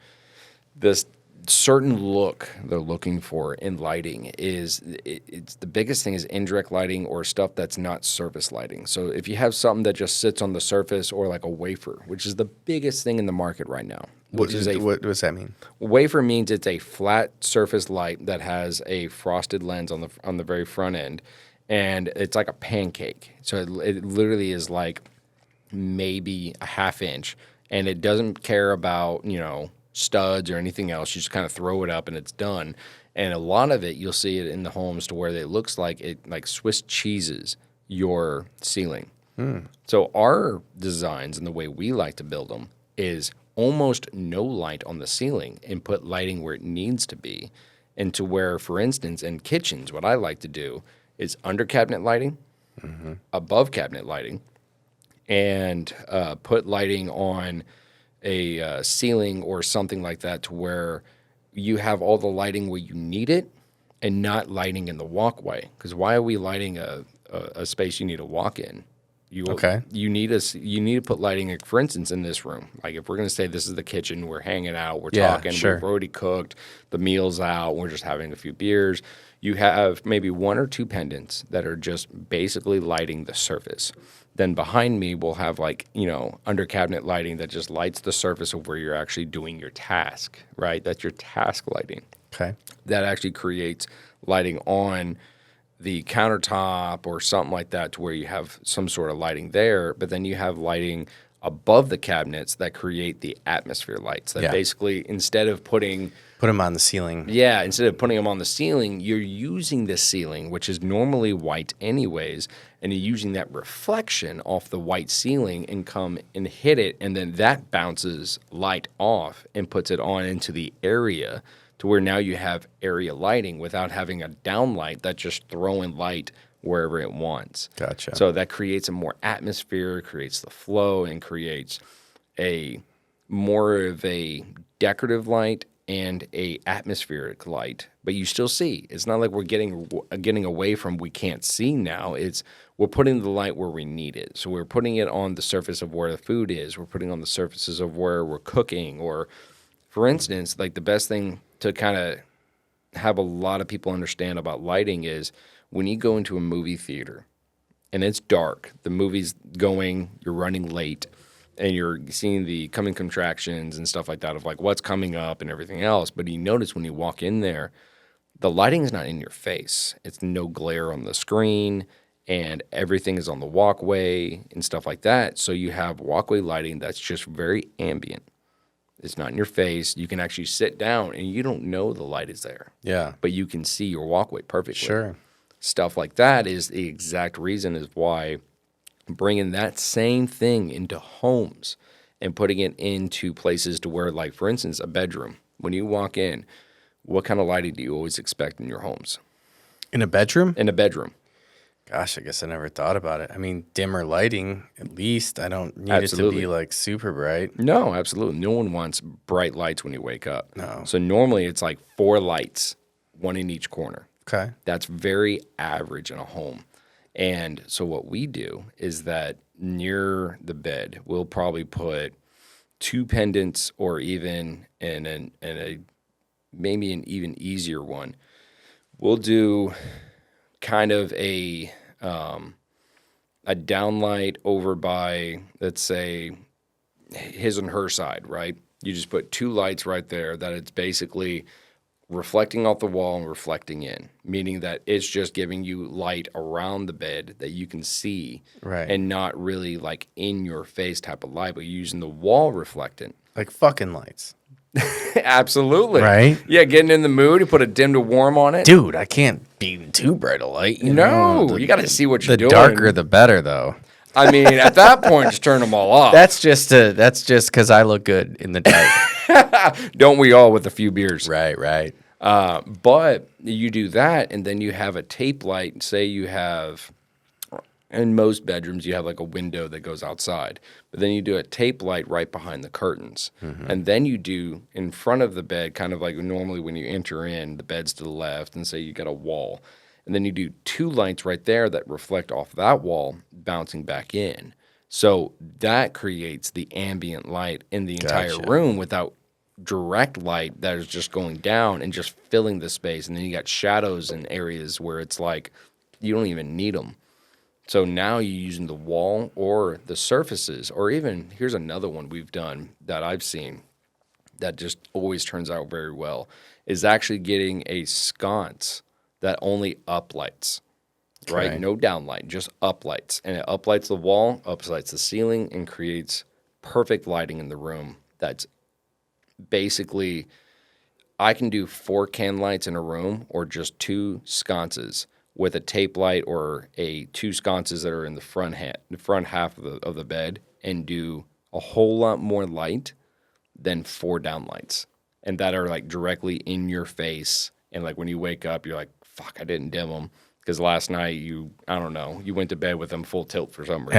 this certain look they're looking for in lighting it's the biggest thing is indirect lighting or stuff that's not surface lighting. So if you have something that just sits on the surface, or like a wafer, which is the biggest thing in the market right now. What does that mean? Wafer means it's a flat surface light that has a frosted lens on the very front end, and it's like a pancake. So it literally is like maybe a half inch, and it doesn't care about studs or anything else. You just kind of throw it up and it's done. And a lot of it, you'll see it in the homes to where it looks like it like Swiss cheeses your ceiling. So our designs and the way we like to build them is almost no light on the ceiling and put lighting where it needs to be. And to where, for instance, in kitchens, what I like to do is under cabinet lighting, above cabinet lighting, and put lighting on a ceiling or something like that, to where you have all the lighting where you need it and not lighting in the walkway. Because why are we lighting a space you need to walk in? You need to put lighting, for instance, in this room. Like if we're going to say this is the kitchen, we're hanging out, we're talking, sure. We've already cooked, the meal's out, we're just having a few beers. You have maybe one or two pendants that are just basically lighting the surface. Then behind me, we'll have under cabinet lighting that just lights the surface of where you're actually doing your task, right? That's your task lighting. Okay. That actually creates lighting on the countertop or something like that, to where you have some sort of lighting there. But then you have lighting above the cabinets that create the atmosphere lights that basically, instead of put them on the ceiling. Yeah, instead of putting them on the ceiling, you're using the ceiling, which is normally white anyways, and you're using that reflection off the white ceiling and come and hit it, and then that bounces light off and puts it on into the area, to where now you have area lighting without having a downlight that's just throwing light wherever it wants. Gotcha. So that creates a more atmosphere, creates the flow, and creates a more of a decorative light and a atmospheric light, but you still see. It's not like we're getting away from we can't see now. We're putting the light where we need it. So we're putting it on the surface of where the food is. We're putting on the surfaces of where we're cooking. Or, for instance, like the best thing to kind of have a lot of people understand about lighting is when you go into a movie theater and it's dark, the movie's going, you're running late, and you're seeing the coming contractions and stuff like that of like what's coming up and everything else. But you notice when you walk in there, the lighting's not in your face. It's no glare on the screen, and everything is on the walkway and stuff like that. So you have walkway lighting that's just very ambient. It's not in your face. You can actually sit down and you don't know the light is there. Yeah. But you can see your walkway perfectly. Sure. Stuff like that is the exact reason is why bringing that same thing into homes and putting it into places to where, like, for instance, a bedroom. When you walk in, what kind of lighting do you always expect in your homes? In a bedroom? In a bedroom. Gosh, I guess I never thought about it. I mean, dimmer lighting, at least. I don't need Absolutely. it to be like super bright. No, absolutely. No one wants bright lights when you wake up. No. So normally it's like 4 lights, 1 in each corner. Okay. That's very average in a home. And so what we do is that near the bed, we'll probably put 2 pendants, or even in a maybe an even easier one. We'll do kind of a downlight over by, let's say, his and her side, right? You just put 2 lights right there that it's basically reflecting off the wall and reflecting in, meaning that it's just giving you light around the bed that you can see, Right. and not really like in your face type of light, but you're using the wall reflectant. Like fucking lights. Absolutely. Right? Yeah, getting in the mood, you put a dim to warm on it. Dude, I can't be too bright a light. You No, know? you got to see what you're The doing. darker, the better, though. I mean, at that point, just turn them all off. That's just because I look good in the dark. Don't we all with a few beers? Right. But you do that, and then you have a tape light. Say you have, in most bedrooms, you have like a window that goes outside. But then you do a tape light right behind the curtains. Mm-hmm. And then you do in front of the bed, kind of like normally when you enter in, the bed's to the left, and say you got a wall. And then you do 2 lights right there that reflect off that wall, bouncing back in. So that creates the ambient light in the entire room without direct light that is just going down and just filling the space. And then you got shadows in areas where it's like you don't even need them. So now you're using the wall or the surfaces, or even, here's another one we've done that I've seen that just always turns out very well, is actually getting a sconce that only uplights, right? Okay. No downlight, just uplights. And it uplights the wall, uplights the ceiling, and creates perfect lighting in the room. That's basically, I can do 4 can lights in a room, or just 2 sconces with a tape light, or 2 sconces that are in the front half of the bed, and do a whole lot more light than 4 downlights, and that are like directly in your face. And like when you wake up, you're like, fuck, I didn't dim them because last night you went to bed with them full tilt for some reason.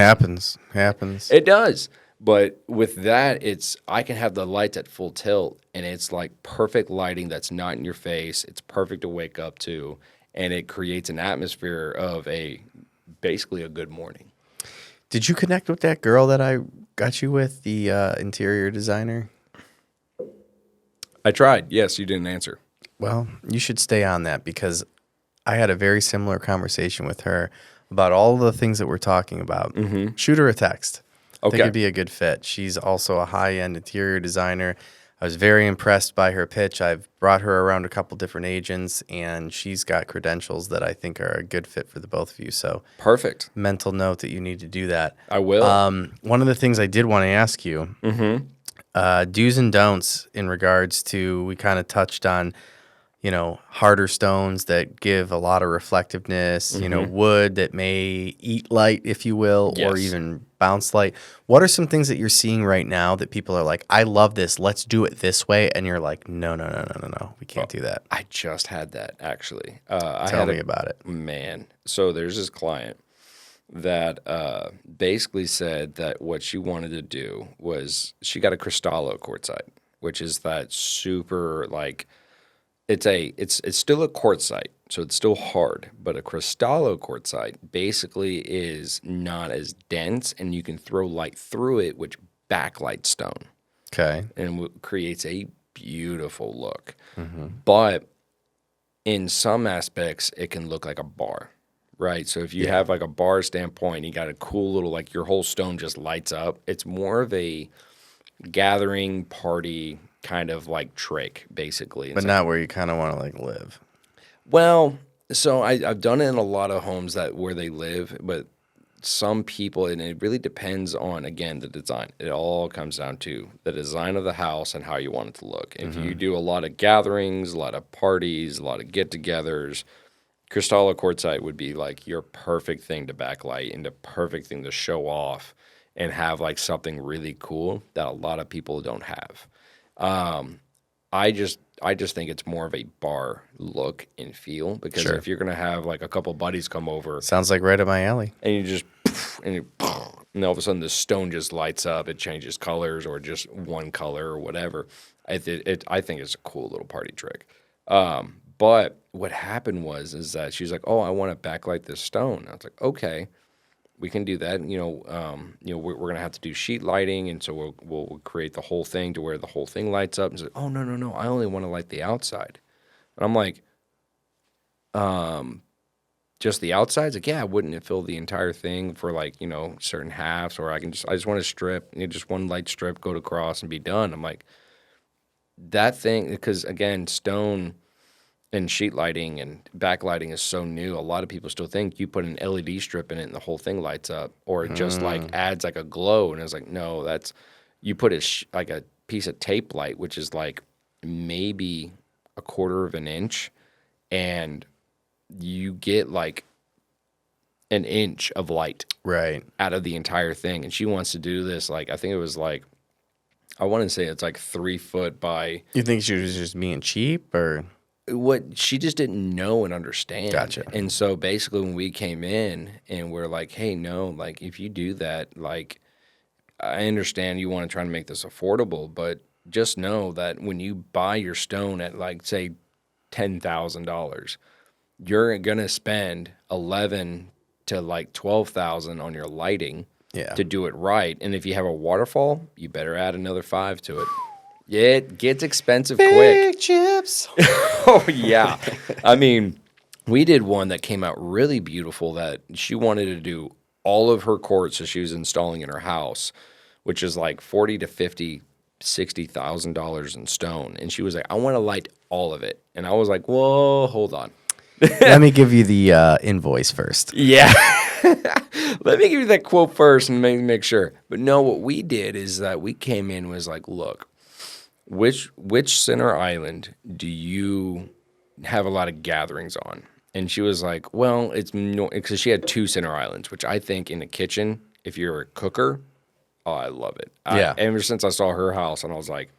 Happens. It does. But with that, I can have the lights at full tilt, and it's like perfect lighting that's not in your face. It's perfect to wake up to, and it creates an atmosphere of basically a good morning. Did you connect with that girl that I got you with, the interior designer? I tried. Yes, you didn't answer. Well, you should stay on that, because I had a very similar conversation with her about all the things that we're talking about. Mm-hmm. Shoot her a text. I think it'd be a good fit. She's also a high-end interior designer. I was very impressed by her pitch. I've brought her around a couple different agents, and she's got credentials that I think are a good fit for the both of you. So perfect. Mental note that you need to do that. I will. One of the things I did want to ask you, do's and don'ts in regards to, we kind of touched on, harder stones that give a lot of reflectiveness, wood that may eat light, if you will, or even bounce light. What are some things that you're seeing right now that people are like, I love this, let's do it this way? And you're like, no, we can't do that. I just had that, actually. Tell me about it. Man. So there's this client that basically said that what she wanted to do was, she got a Cristallo courtside. which is that super like it's still a quartzite, so it's still hard, but a cristallo quartzite basically is not as dense, and you can throw light through it, which backlights stone Okay. and creates a beautiful look. But in some aspects, it can look like a bar, right? So if you have like a bar standpoint, you got a cool little, like your whole stone just lights up. It's more of a gathering party kind of like trick, basically. But not where you kind of want to like live. Well, so I've done it in a lot of homes that where they live, but some people, and it really depends on, again, the design. It all comes down to the design of the house and how you want it to look. If you do a lot of gatherings, a lot of parties, a lot of get-togethers, Cristallo quartzite would be like your perfect thing to backlight and the perfect thing to show off and have like something really cool that a lot of people don't have. I just think it's more of a bar look and feel because if you're gonna have like a couple buddies come over Sounds like right up my alley. and you just and all of a sudden the stone just lights up, it changes colors or just one color or whatever. I think it's a cool little party trick. But what happened is that she's like, "Oh, I want to backlight this stone." I was like, "Okay, we can do that." We're gonna have to do sheet lighting, and so we'll create the whole thing to where the whole thing lights up. And she's like, "Oh, no, I only want to light the outside." And I'm like, just the outsides? Like, yeah, wouldn't it fill the entire thing for like, certain halves, or I just want to strip, just one light strip, go across and be done. I'm like, that thing, because again, stone and sheet lighting and backlighting is so new. A lot of people still think you put an LED strip in it and the whole thing lights up, or it just like adds like a glow. And it's like, no, that's you put like a piece of tape light, which is like maybe a quarter of an inch, and you get like an inch of light Right. out of the entire thing. And she wants to do this, like, I think it was like, I want to say it's like 3 foot by You think she was just being cheap or? what she just didn't know and understand. Gotcha. And so basically when we came in and we're like, hey, no, like if you do that, like I understand you want to try to make this affordable, but just know that when you buy your stone at like say $10,000, you're gonna spend 11 to like 12,000 on your lighting to do it right. And if you have a waterfall, you better add another 5 to it. It gets expensive quick. Big chips. Oh, yeah. I mean, we did one that came out really beautiful that she wanted to do all of her courts that she was installing in her house, which is like $40 to $50, $60,000 in stone. And she was like, I want to light all of it. And I was like, whoa, hold on. Let me give you the invoice first. Yeah. Let me give you that quote first and make sure. But no, what we did is that we came in and was like, look, which center island do you have a lot of gatherings on? And she was like, well, it's because she had 2 center islands, which I think in the kitchen, if you're a cooker, oh, I love it. Ever since I saw her house, and I was like,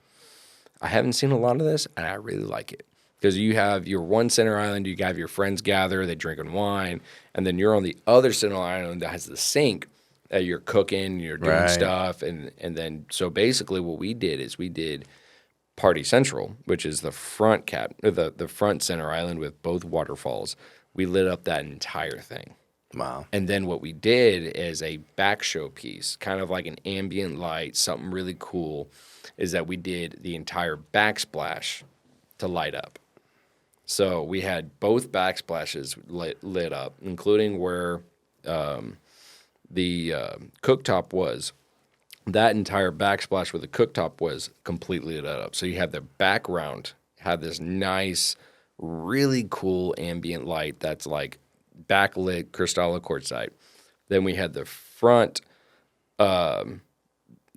I haven't seen a lot of this, and I really like it. Because you have your one center island, you have your friends gather, they drinking wine, and then you're on the other center island that has the sink that you're cooking, you're doing stuff, and then so basically what we did is we did Party Central, which is the front the front center island with both waterfalls. We lit up that entire thing. Wow. And then what we did is a back show piece, kind of like an ambient light, something really cool, is that we did the entire backsplash to light up. So we had both backsplashes lit up, including where the cooktop was. That entire backsplash with the cooktop was completely lit up. So you had the background, had this nice, really cool ambient light that's like backlit Cristallo quartzite. Then we had the front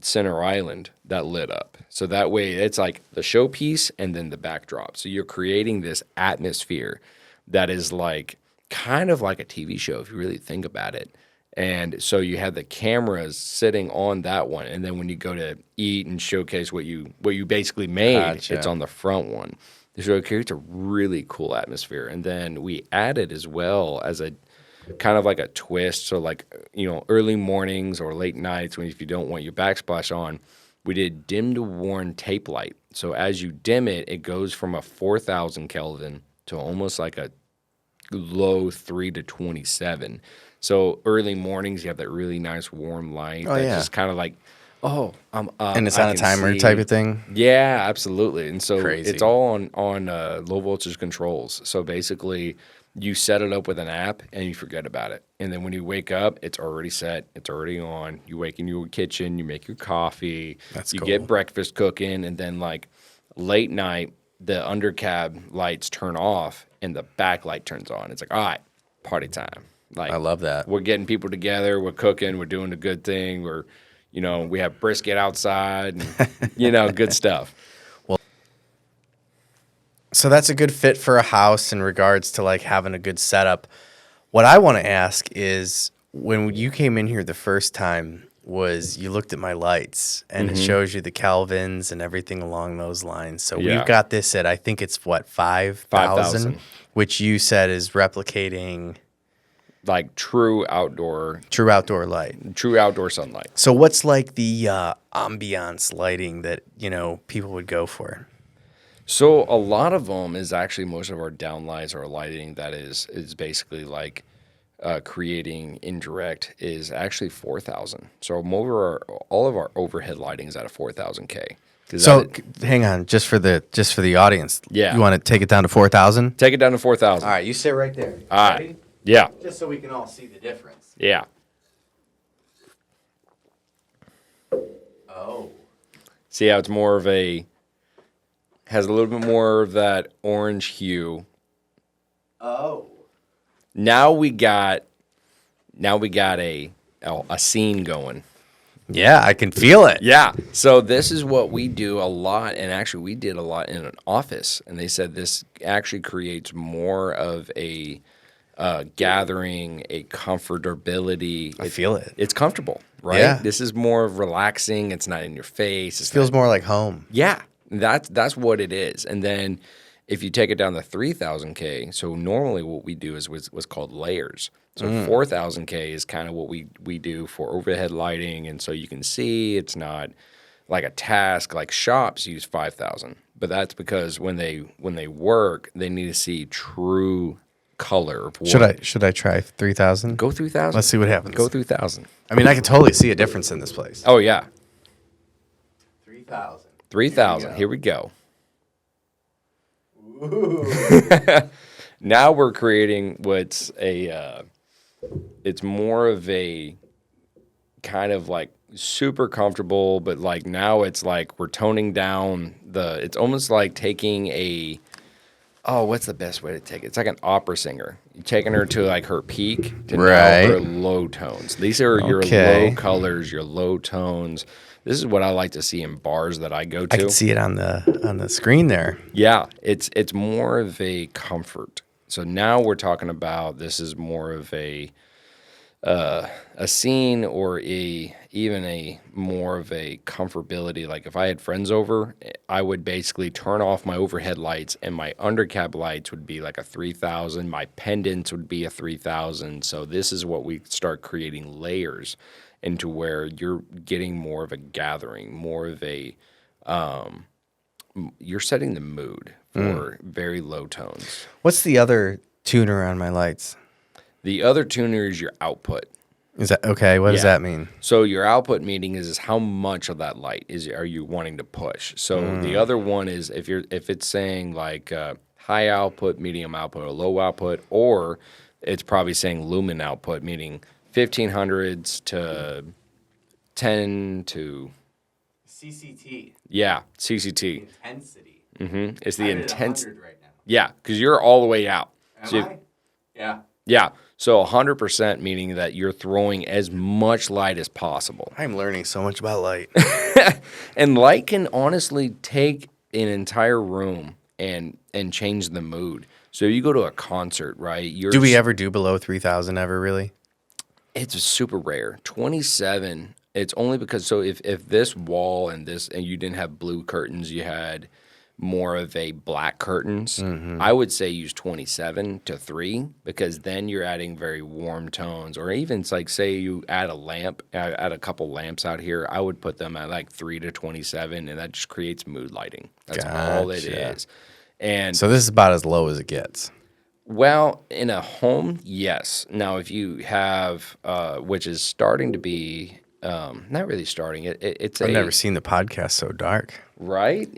center island that lit up. So that way it's like the showpiece and then the backdrop. So you're creating this atmosphere that is like kind of like a TV show if you really think about it. And so you have the cameras sitting on that one, and then when you go to eat and showcase what you basically made, it's on the front one. So it creates a really cool atmosphere. And then we added as well as a kind of like a twist. So like, early mornings or late nights if you don't want your backsplash on, We did dim to warm tape light. So as you dim it, it goes from a 4,000 Kelvin to almost like a low 3 to 27. So early mornings, you have that really nice warm light Oh, that's yeah. just kind of like, oh, I'm up. And it's I on a can timer see. type of thing? Yeah, absolutely. And so Crazy. it's all on low voltage controls. So basically, you set it up with an app and you forget about it. And then when you wake up, it's already set. It's already on. You wake in your kitchen. You make your coffee. That's you cool. get breakfast cooking. And then like late night, the undercab lights turn off and the backlight turns on. It's like, all right, party time. Like I love that. We're getting people together. We're cooking. We're doing a good thing. We have brisket outside and, good stuff. So that's a good fit for a house in regards to like having a good setup. What I want to ask is when you came in here the first time was you looked at my lights and it shows you the Kelvins and everything along those lines. So Yeah. we've got this at, I think it's what, 5,000, 5,000. which you said is replicating Like true outdoor true outdoor sunlight. So what's like the ambiance lighting that, people would go for? So a lot of them is actually most of our downlights or lighting that is basically like creating indirect is actually 4,000. So all of our overhead lighting is at a 4,000 K. So hang on, just for the audience. Yeah. You want to take it down to 4,000? Take it down to 4,000. All right, you sit right there. All right. Yeah. Just so we can all see the difference. Yeah. Oh. See how it's has a little bit more of that orange hue. Oh. Now we got a scene going. Yeah, I can feel it. Yeah. So this is what we do a lot, and actually we did a lot in an office, and they said this actually creates more of a gathering, a comfortability. I feel it. It's comfortable, right? Yeah. This is more feelaxing. It's not in your face. It Feels more like home. Yeah, that's what it is. And then if you take it down to 3,000 K, so normally what we do is what's called layers. So 4,000 K is kind of what we do for overhead lighting, and so you can see it's not like a task. Like shops use 5,000, but that's because when they work, they need to see true color. Of what. Should I try 3,000? Go through 1,000? Let's see what happens. Go through 1,000. I mean, I can totally see a difference in this place. Oh yeah, 3,000. 3,000. Here we go. Now we're creating what's it's more of a kind of like super comfortable, but like now it's like we're toning down it's almost like taking what's the best way to take it? It's like an opera singer. You're taking her to like her peak to now her low tones. These are your low colors, your low tones. This is what I like to see in bars that I go to. I can see it on the screen there. Yeah, it's more of a comfort. So now we're talking about this is more of a scene or even a more of a comfortability. Like if I had friends over, I would basically turn off my overhead lights and my undercab lights would be like a 3,000. My pendants would be a 3,000. So this is what we start creating layers into where you're getting more of a gathering, more of a you're setting the mood for very low tones. What's the other tuner on my lights? The other tuner is your output. Is that okay? What does that mean? So your output meaning is how much of that light are you wanting to push. So the other one is if it's saying like high output, medium output, or low output, or it's probably saying lumen output, meaning 1500s to 10 to CCT. Yeah, CCT. Intensity. It's the intensity right now. Yeah, because you're all the way out. Yeah. Yeah. So 100% meaning that you're throwing as much light as possible. I'm learning so much about light. And light can honestly take an entire room and change the mood. So you go to a concert, right? Do we ever do below 3,000 ever, really? It's super rare. 27, it's only because, so if this wall and you didn't have blue curtains, you had more of a black curtains, I would say use 27 to 3 because then you're adding very warm tones. Or even it's like say you add a lamp, add a couple lamps out here, I would put them at like 3 to 27, and that just creates mood lighting. That's all it is. And So this is about as low as it gets. well, in a home, yes. Now, if you have, which is starting to be, not really starting, it's I've never seen the podcast so dark. right?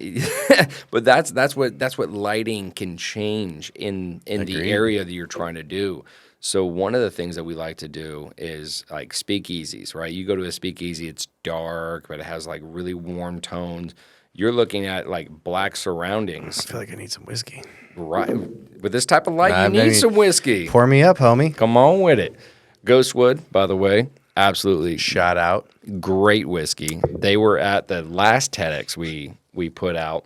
But that's what lighting can change in the area that you're trying to do. So one of the things that we like to do is like speakeasies, right? You go to a speakeasy, it's dark, but it has like really warm tones. You're looking at like black surroundings, I feel like I need some whiskey. right? With this type of light, Nah, you need maybe- some whiskey. Pour me up, homie. Come on with it. Ghostwood, by the way, absolutely Shout out. great whiskey. They were at the last TEDx we put out,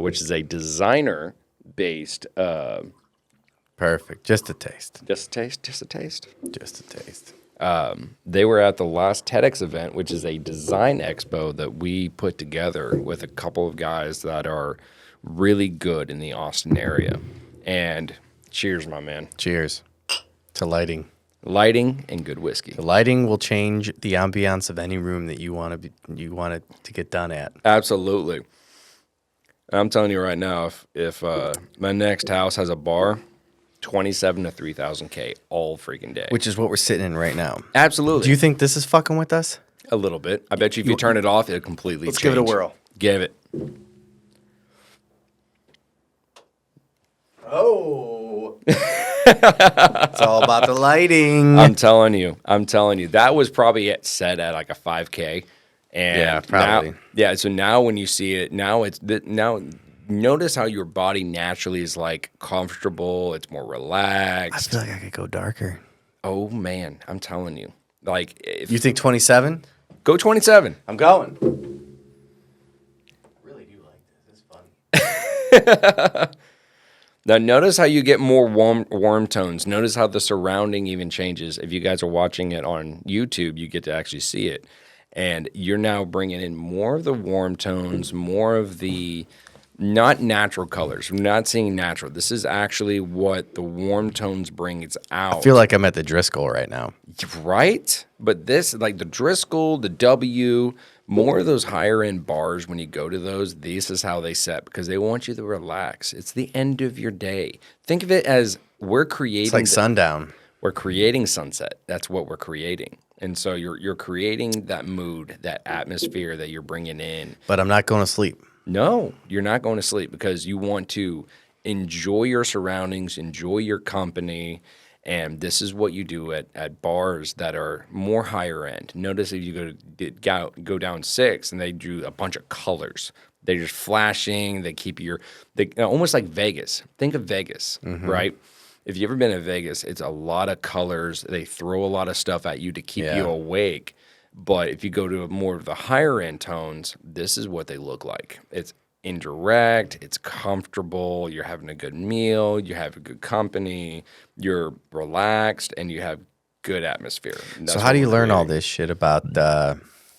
which is a designer-based, Perfect. Just a taste. just a taste. Just a taste. They were at the last TEDx event, which is a design expo that we put together with a couple of guys that are really good in the Austin area. And cheers, my man. Cheers to lighting. Lighting and good whiskey. The lighting will change the ambiance of any room that you want it to get done at. Absolutely. I'm telling you right now, if my next house has a bar, 27 to 3,000 K all freaking day. Which is what we're sitting in right now. Absolutely. Do you think this is fucking with us? A little bit. I bet you if you turn it off, it'll completely Let's change. give it a whirl. Give it. Oh. It's all about the lighting. I'm telling you. That was probably set at like a 5K. And Yeah, probably. So now when you see it, now notice how your body naturally is like comfortable. It's more I relaxed. feel like I could go darker. Oh man, I'm telling you. Like if You think 27? go 27. I'm going. I really do like this. It's funny. Now notice how you get more warm tones. Notice how the surrounding even changes. If you guys are watching it on YouTube, you get to actually see it. And you're now bringing in more of the warm tones, more of the not natural colors. We're not seeing natural. This is actually what the warm tones brings out. I feel like I'm at the Driscoll right now. Right? But this, like the Driscoll, the W, more of those higher end bars, when you go to those, this is how they set because they want you to relax. It's the end of your day. Think of it as we're creating. It's like sundown. We're creating sunset. That's what we're creating. And so you're creating that mood, that atmosphere that you're bringing in. But I'm not going to sleep. No, you're not going to sleep because you want to enjoy your surroundings, enjoy your company. And this is what you do at bars that are more higher end. Notice if you go down 6 and they do a bunch of colors. They're just flashing. They keep almost like Vegas. Think of Vegas, right? If you've ever been to Vegas, it's a lot of colors. They throw a lot of stuff at you to keep you awake. But if you go to more of the higher end tones, this is what they look like. It's indirect, it's comfortable, you're having a good meal, you have a good company, you're relaxed, and you have good atmosphere. So how do you learn all this shit about,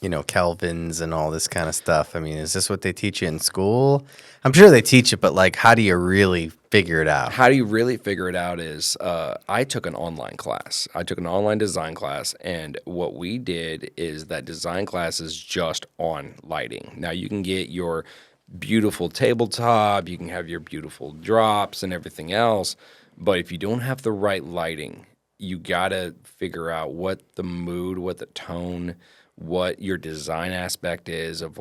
Kelvins and all this kind of stuff? I mean, is this what they teach you in school? I'm sure they teach it, but like, how do you really figure it out? How do you really figure it out is I took an online class. I took an online design class, and what we did is that design class is just on lighting. Now, you can get your beautiful tabletop, you can have your beautiful drops and everything else, but if you don't have the right lighting, you got to figure out what the mood, what the tone, what your design aspect is of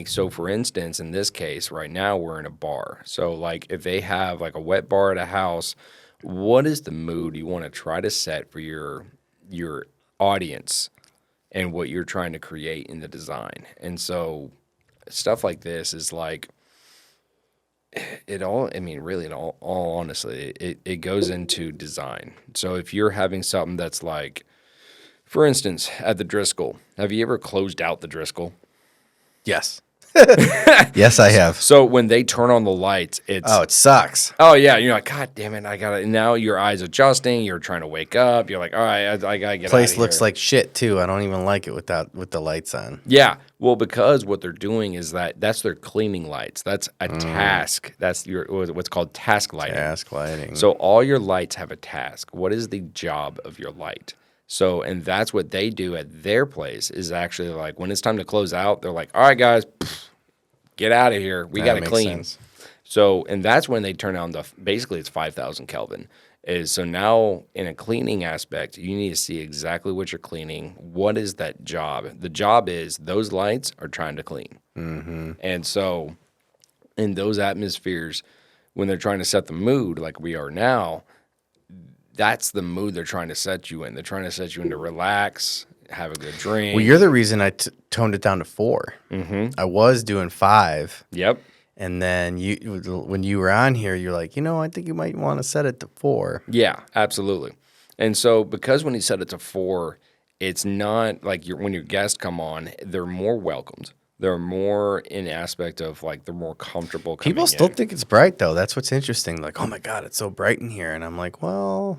so for instance, in this case right now we're in a bar. So like if they have like a wet bar at a house, what is the mood you want to try to set for your audience and what you're trying to create in the design? And so stuff like this is like all honestly, it goes into design. So if you're having something that's like, for instance, at the Driscoll, have you ever closed out the Driscoll? Yes. Yes, I have. So when they turn on the lights, it's Oh, it sucks. oh yeah, you're like, God damn it, I got it. Now your eyes adjusting. You're trying to wake up. You're like, all right, I gotta get Place out of looks here. like shit too. I don't even like it with the lights on. Yeah, well, because what they're doing is that's their cleaning lights. That's a task. That's what's called task lighting. Task lighting. So all your lights have a task. What is the job of your light? So, and that's what they do at their place is actually like when it's time to close out, they're like, all right, guys, get out of here. We got to makes clean. sense. So, and that's when they turn on basically it's 5,000 Kelvin. So now in a cleaning aspect, you need to see exactly what you're cleaning. What is that job? The job is those lights are trying to clean. Mm-hmm. And so in those atmospheres, when they're trying to set the mood like we are now, that's the mood they're trying to set you in. They're trying to set you in to relax, have a good drink. Well, you're the reason I toned it down to 4. Mm-hmm. I was doing 5. Yep. And then when you were on here, you're like, I think you might want to set it to 4. Yeah, absolutely. And so because when you set it to 4, it's not like when your guests come on, they're more welcomed. They're more in aspect of like they're more comfortable coming People still in. think it's bright though. That's what's interesting. Like, oh my God, it's so bright in here. And I'm like, well,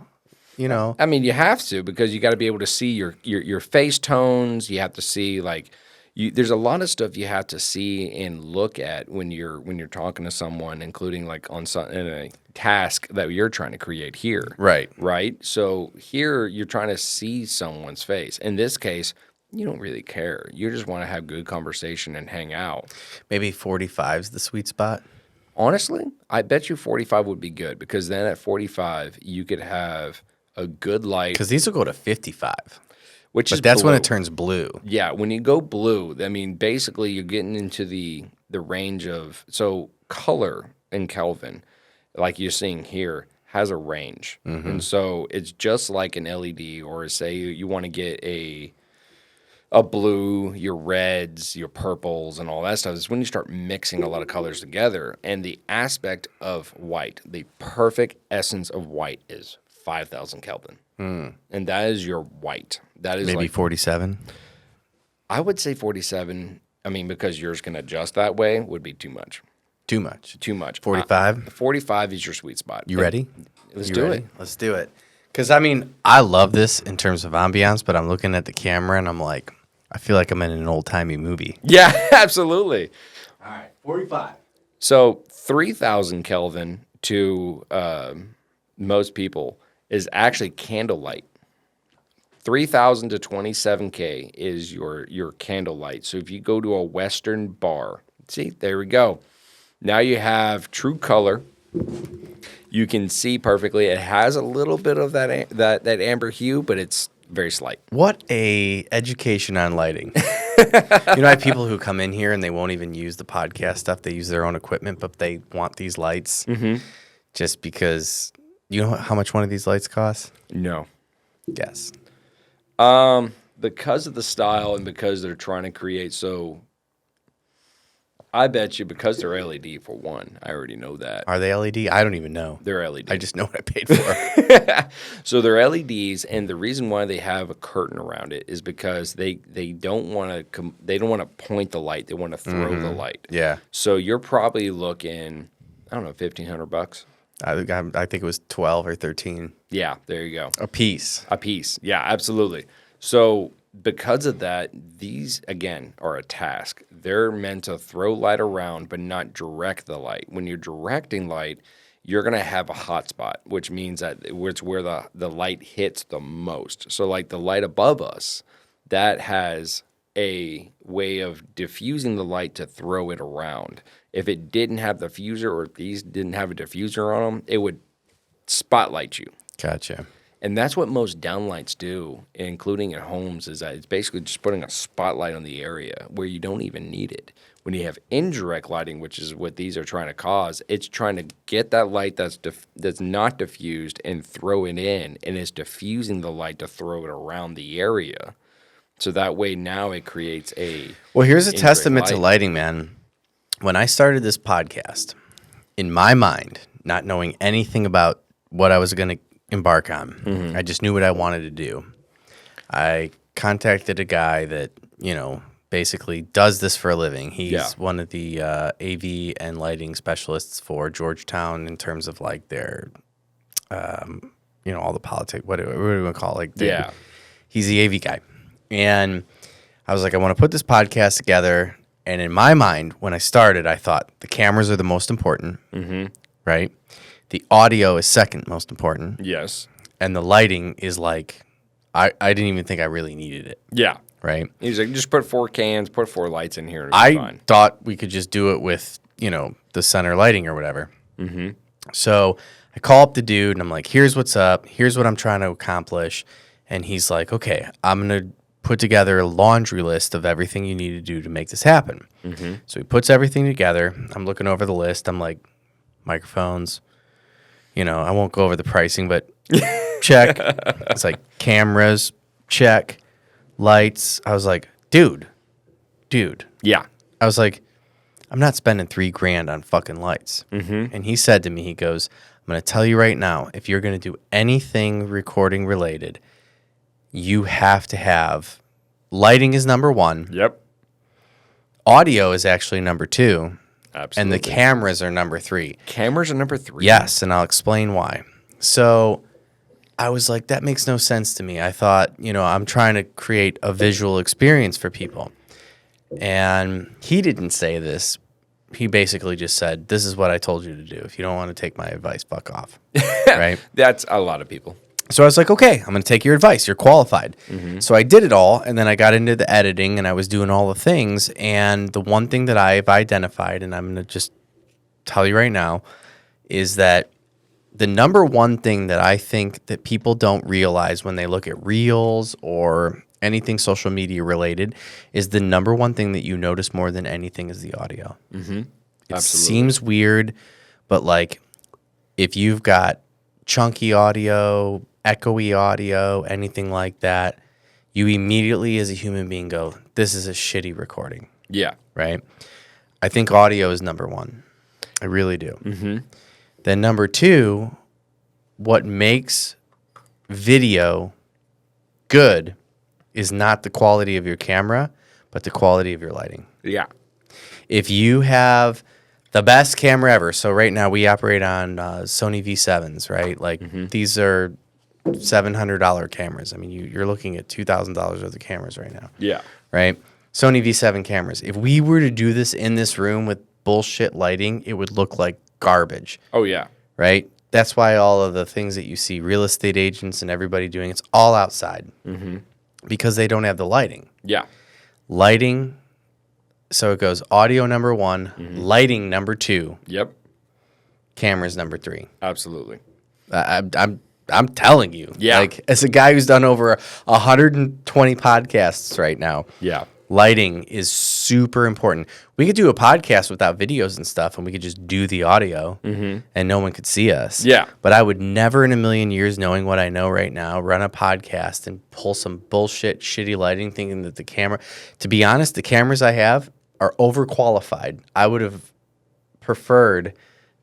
I mean, you have to because you got to be able to see your face tones. You have to see like there's a lot of stuff you have to see and look at when you're talking to someone, including like in a task that you're trying to create here. Right. So here you're trying to see someone's face. In this case, you don't really care. You just want to have good conversation and hang out. Maybe 45's the sweet spot. Honestly, I bet you 45 would be good because then at 45 you could have a good light. Because these will go to 55. But that's blue. when it turns blue. Yeah, when you go blue, I mean, basically you're getting into the range of so color in Kelvin, like you're seeing here, has a range, and so it's just like an LED, or say you want to get a blue, your reds, your purples, and all that stuff. Is when you start mixing a lot of colors together, and the aspect of white, the perfect essence of white is 5,000 Kelvin, and that is your white. That is maybe like 47. I would say 47. I mean, because yours can adjust that way, would be too much. Too much. 45. 45 is your sweet spot. You ready? Let's do it. Let's do it. Because I mean, I love this in terms of ambiance, but I'm looking at the camera and I'm like, I feel like I'm in an old timey movie. Yeah, absolutely. All right, 45. So 3,000 Kelvin to most people is actually candlelight. 3,000 to 27K is your candlelight. So if you go to a Western bar, see, there we go. Now you have true color. You can see perfectly. It has a little bit of that amber hue, but it's very slight. What a education on lighting. I have people who come in here and they won't even use the podcast stuff. They use their own equipment, but they want these lights just because. You know how much one of these lights costs? No. Guess. Because of the style and because they're trying to create I bet you because they're LED for one. I already know that. Are they LED? I don't even know. They're LED. I just know what I paid for. So they're LEDs, and the reason why they have a curtain around it is because they don't want to point the light. They want to throw the light. Yeah. So you're probably looking, I don't know, $1,500. I think it was 12 or 13. Yeah, there you go. A piece. A piece. Yeah, absolutely. So because of that, these, again, are a task. They're meant to throw light around but not direct the light. When you're directing light, you're going to have a hot spot, which means that it's where the light hits the most. So like the light above us, that has a way of diffusing the light to throw it around. If it didn't have the diffuser, or if these didn't have a diffuser on them, it would spotlight you. Gotcha. And that's what most downlights do, including at homes, is that it's basically just putting a spotlight on the area where you don't even need it. When you have indirect lighting, which is what these are trying to cause, it's trying to get that light that's not diffused and throw it in, and it's diffusing the light to throw it around the area. So that way now it creates a Well, here's a testament light. to lighting, man. When I started this podcast, in my mind, not knowing anything about what I was going to embark on, I just knew what I wanted to do. I contacted a guy that, basically does this for a living. He's Yeah. one of the AV and lighting specialists for Georgetown in terms of like their, all the politics. What do we want to call it? Like, Yeah. he's the AV guy. And I was like, I want to put this podcast together. And in my mind, when I started, I thought the cameras are the most important, right? The audio is second most important. Yes. And the lighting is like, I didn't even think I really needed it, Yeah. right? He's like, just put 4 cans, put 4 lights in here. And I thought we could just do it with, the center lighting or whatever. Mm-hmm. So I call up the dude and I'm like, here's what's up. Here's what I'm trying to accomplish. And he's like, okay, I'm going to put together a laundry list of everything you need to do to make this happen. Mm-hmm. So he puts everything together. I'm looking over the list. I'm like, microphones, I won't go over the pricing, but check. It's like cameras, check. Lights. I was like, dude. Yeah. I was like, I'm not spending $3,000 on fucking lights. Mm-hmm. And he said to me, he goes, I'm going to tell you right now, if you're going to do anything recording related, you have to have lighting is number 1. Yep. Audio is actually number 2. Absolutely. And the cameras are number 3. Cameras are number 3. Yes, and I'll explain why. So I was like, that makes no sense to me. I thought, I'm trying to create a visual experience for people. And he didn't say this. He basically just said, this is what I told you to do. If you don't want to take my advice, fuck off. Right? That's a lot of people. So I was like, okay, I'm going to take your advice. You're qualified. Mm-hmm. So I did it all, and then I got into the editing, and I was doing all the things. And the one thing that I've identified, and I'm going to just tell you right now, is that the number one thing that I think that people don't realize when they look at reels or anything social media related is the number one thing that you notice more than anything is the audio. Mm-hmm. It seems weird, but like if you've got chunky audio, echoey audio, anything like that, you immediately as a human being go, this is a shitty recording. Yeah. Right? I think audio is number 1. I really do. Mm-hmm. Then number 2, what makes video good is not the quality of your camera, but the quality of your lighting. Yeah. If you have the best camera ever, so right now we operate on Sony V7s, right? Like these are $700 cameras. I mean, you're looking at $2,000 worth of cameras right now. Yeah. Right? Sony V7 cameras. If we were to do this in this room with bullshit lighting, it would look like garbage. Oh, yeah. Right? That's why all of the things that you see real estate agents and everybody doing, it's all outside because they don't have the lighting. Yeah. Lighting, so it goes audio number 1, lighting number 2, Yep. cameras number 3. Absolutely. I'm telling you. Yeah. Like, as a guy who's done over 120 podcasts right now, Yeah. lighting is super important. We could do a podcast without videos and stuff, and we could just do the audio, and no one could see us. Yeah. But I would never in a million years, knowing what I know right now, run a podcast and pull some bullshit, shitty lighting, thinking that the camera... To be honest, the cameras I have are overqualified. I would have preferred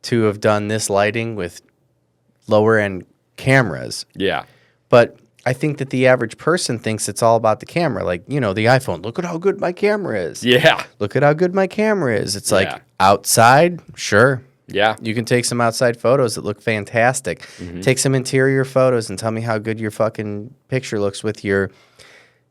to have done this lighting with lower-end cameras. Yeah. But I think that the average person thinks it's all about the camera. Like, the iPhone. Look at how good my camera is. Yeah. Look at how good my camera is. It's Yeah. like outside, sure. Yeah. You can take some outside photos that look fantastic. Take some interior photos and tell me how good your fucking picture looks with your,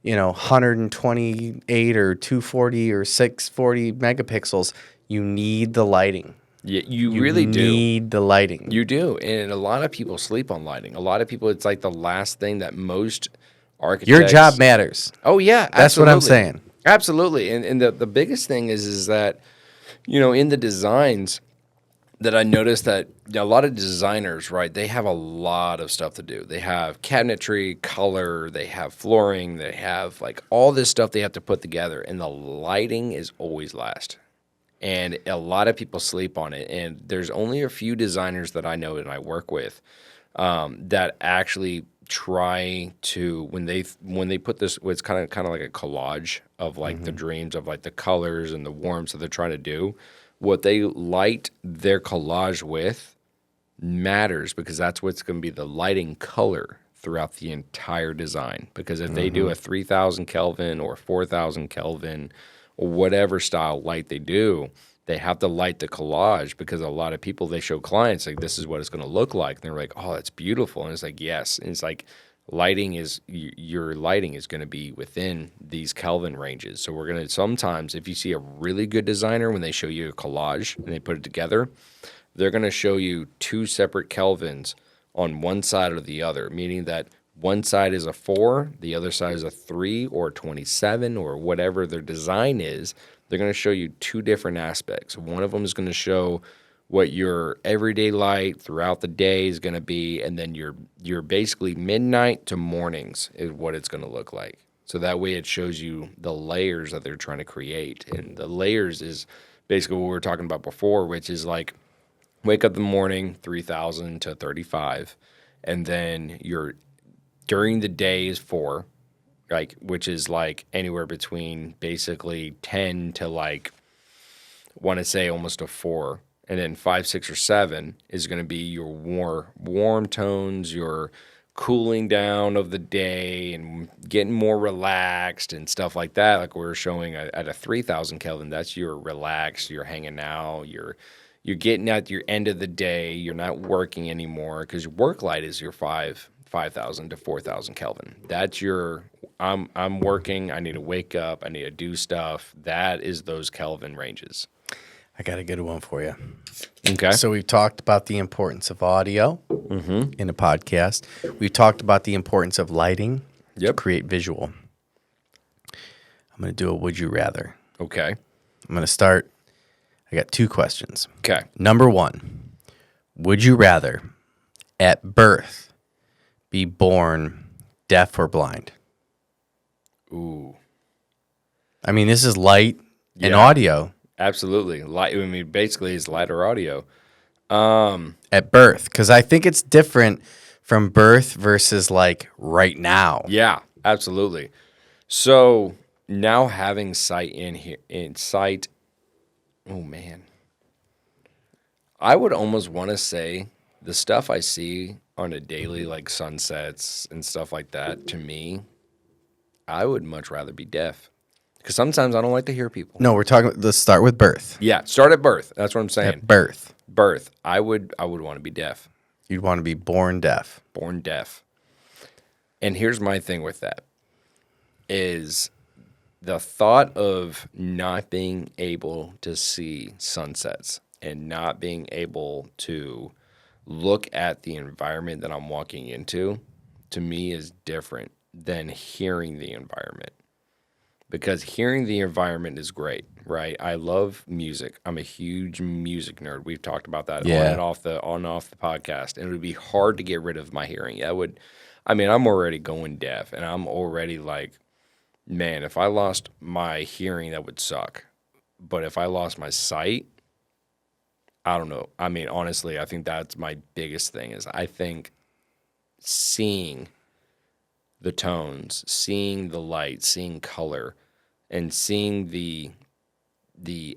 128 or 240 or 640 megapixels. You need the lighting. Yeah, you really do. You need the lighting. You do. And a lot of people sleep on lighting. A lot of people, it's like the last thing that most architects... Your job matters. Oh, yeah. That's what I'm absolutely. saying. Absolutely. And the biggest thing is that, in the designs that I noticed that a lot of designers, right, they have a lot of stuff to do. They have cabinetry, color, they have flooring, they have like all this stuff they have to put together. And the lighting is always last. And a lot of people sleep on it. And there's only a few designers that I know and I work with that actually try to when they put this, it's kind of like a collage of like the dreams of like the colors and the warmth that they're trying to do. What they light their collage with matters because that's what's going to be the lighting color throughout the entire design. Because if they do a 3,000 Kelvin or 4,000 Kelvin or whatever style light they do, they have to light the collage, because a lot of people, they show clients like, this is what it's going to look like. And they're like, oh, that's beautiful. And it's like, yes. And it's like, your lighting is going to be within these Kelvin ranges. So we're going to, sometimes if you see a really good designer, when they show you a collage and they put it together, they're going to show you 2 separate Kelvins on one side or the other, meaning that one side is a 4, the other side is a 3 or 27 or whatever their design is. They're going to show you 2 different aspects. One of them is going to show what your everyday light throughout the day is going to be, and then your basically midnight to mornings is what it's going to look like. So that way it shows you the layers that they're trying to create. And the layers is basically what we were talking about before, which is like, wake up in the morning, 3,000 to 35, and then during the day is 4, like, which is like anywhere between basically 10 to like, want to say almost a 4. And then 5, 6, or 7 is going to be your warm tones, your cooling down of the day and getting more relaxed and stuff like that. Like we were showing at a 3,000 Kelvin, that's your relaxed, you're hanging out, you're getting at your end of the day, you're not working anymore, because your work light is your 5,000 to 4,000 Kelvin. That's your, I'm working, I need to wake up, I need to do stuff. That is those Kelvin ranges. I got a good one for you. Okay. So we've talked about the importance of audio in a podcast. We've talked about the importance of lighting to create visual. I'm going to do a would you rather. Okay. I'm going to start. I got 2 questions. Okay. Number 1, would you rather at birth be born deaf or blind? Ooh. I mean, this is light and Yeah. audio. Absolutely. Light, I mean, basically it's light or audio. At birth, because I think it's different from birth versus like right now. Yeah, absolutely. So now having sight in sight, oh man. I would almost want to say the stuff I see on a daily, like sunsets and stuff like that, to me, I would much rather be deaf. Because sometimes I don't like to hear people. No, let's start with birth. Yeah, start at birth. That's what I'm saying. At birth. Birth. I would want to be deaf. You'd want to be born deaf. Born deaf. And here's my thing with that, is the thought of not being able to see sunsets and not being able to look at the environment that I'm walking into, to me, is different than hearing the environment. Because hearing the environment is great, right? I love music. I'm a huge music nerd. We've talked about that on and off the podcast. And it would be hard to get rid of my hearing. I'm already going deaf, and I'm already like, man, if I lost my hearing, that would suck. But if I lost my sight, I don't know. I mean, honestly, I think that's my biggest thing, is I think seeing the tones, seeing the light, seeing color, and seeing the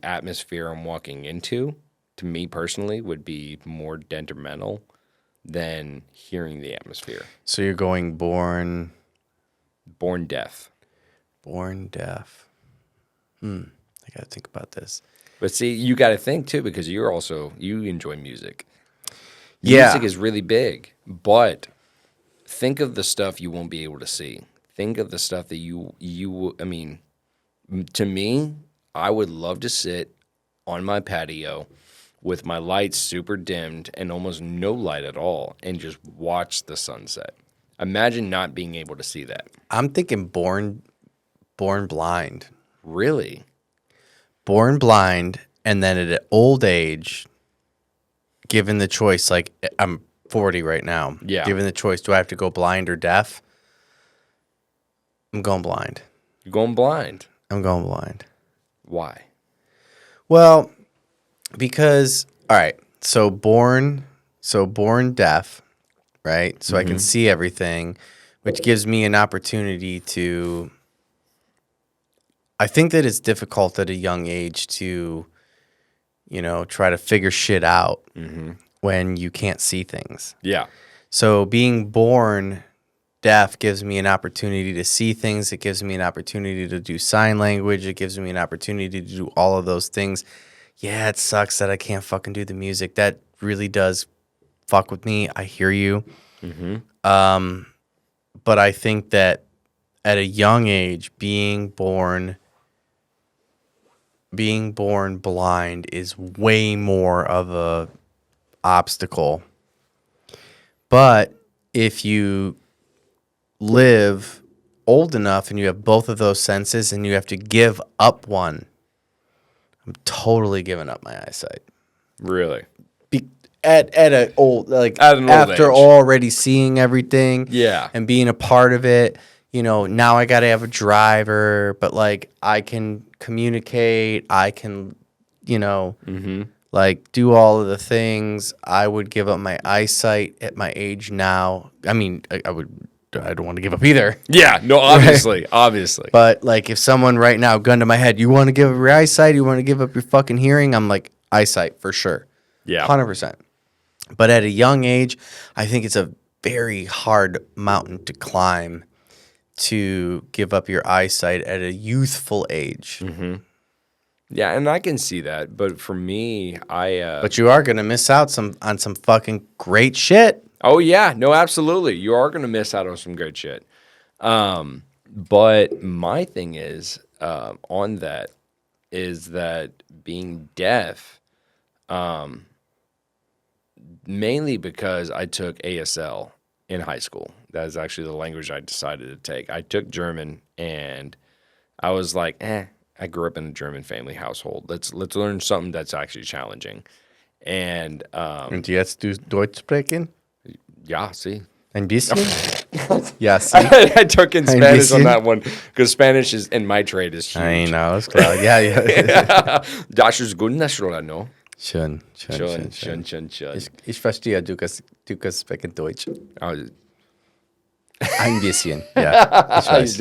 atmosphere I'm walking into, to me personally, would be more detrimental than hearing the atmosphere. So you're going born deaf. Born deaf. I got to think about this. But see, you got to think too, because you enjoy music. Yeah. Music is really big, but think of the stuff you won't be able to see. Think of the stuff that I mean, to me, I would love to sit on my patio with my lights super dimmed and almost no light at all and just watch the sunset. Imagine not being able to see that. I'm thinking born blind. Really? Born blind, and then at an old age, given the choice, like I'm 40 right now. Yeah. Given the choice, do I have to go blind or deaf? I'm going blind. You're going blind. I'm going blind. Why? Well, because all right, so born deaf, right? So I can see everything, which gives me an opportunity to. I think that it's difficult at a young age to, try to figure shit out when you can't see things. Yeah. So being born deaf gives me an opportunity to see things. It gives me an opportunity to do sign language. It gives me an opportunity to do all of those things. Yeah, it sucks that I can't fucking do the music. That really does fuck with me. I hear you. But I think that at a young age, being born blind is way more of a obstacle. But if you live old enough and you have both of those senses and you have to give up one, I'm totally giving up my eyesight. Really? At an old age. after already seeing everything, Yeah. and being a part of it. Now I got to have a driver, but like I can communicate. I can, like do all of the things. I would give up my eyesight at my age now. I mean, I would. I don't want to give up either. Yeah. No. Obviously. Obviously. But like, if someone right now, gun to my head, you want to give up your eyesight? You want to give up your fucking hearing? I'm like, eyesight for sure. Yeah. 100%. But at a young age, I think it's a very hard mountain to climb to give up your eyesight at a youthful age. Mm-hmm. Yeah, and I can see that. But for me, But you are going to miss out on some fucking great shit. Oh, yeah. No, absolutely. You are going to miss out on some good shit. But my thing is, on that, is that being deaf, mainly because I took ASL in high school. That is actually the language I decided to take. I took German, and I was like, I grew up in a German family household. Let's learn something that's actually challenging. And Und jetzt du Deutsch sprechen? yeah, see. Ein bisschen? Yeah, see. I took in Spanish on that one because Spanish is in my trade is huge. I know, it's klar. Ja. Das ist gut, das ist no. Schön. Ich verstehe, du kannst sprechen Deutsch. Ein bisschen, ja. Ich weiß.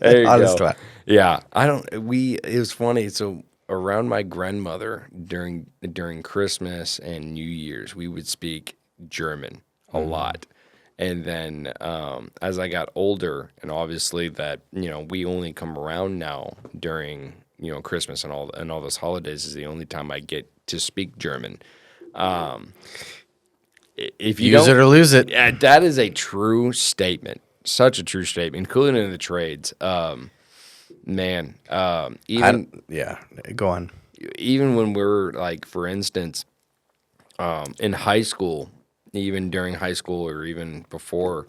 There you Alles go. klar. Yeah, it was funny. So around my grandmother during Christmas and New Year's, we would speak German a lot. And then as I got older, and obviously that, we only come around now during, Christmas and all those holidays is the only time I get to speak German. If you Use it or lose it. Yeah, that is a true statement. Such a true statement, including in the trades. Man, Go on. Even when we're like, for instance, in high school, even during high school or even before,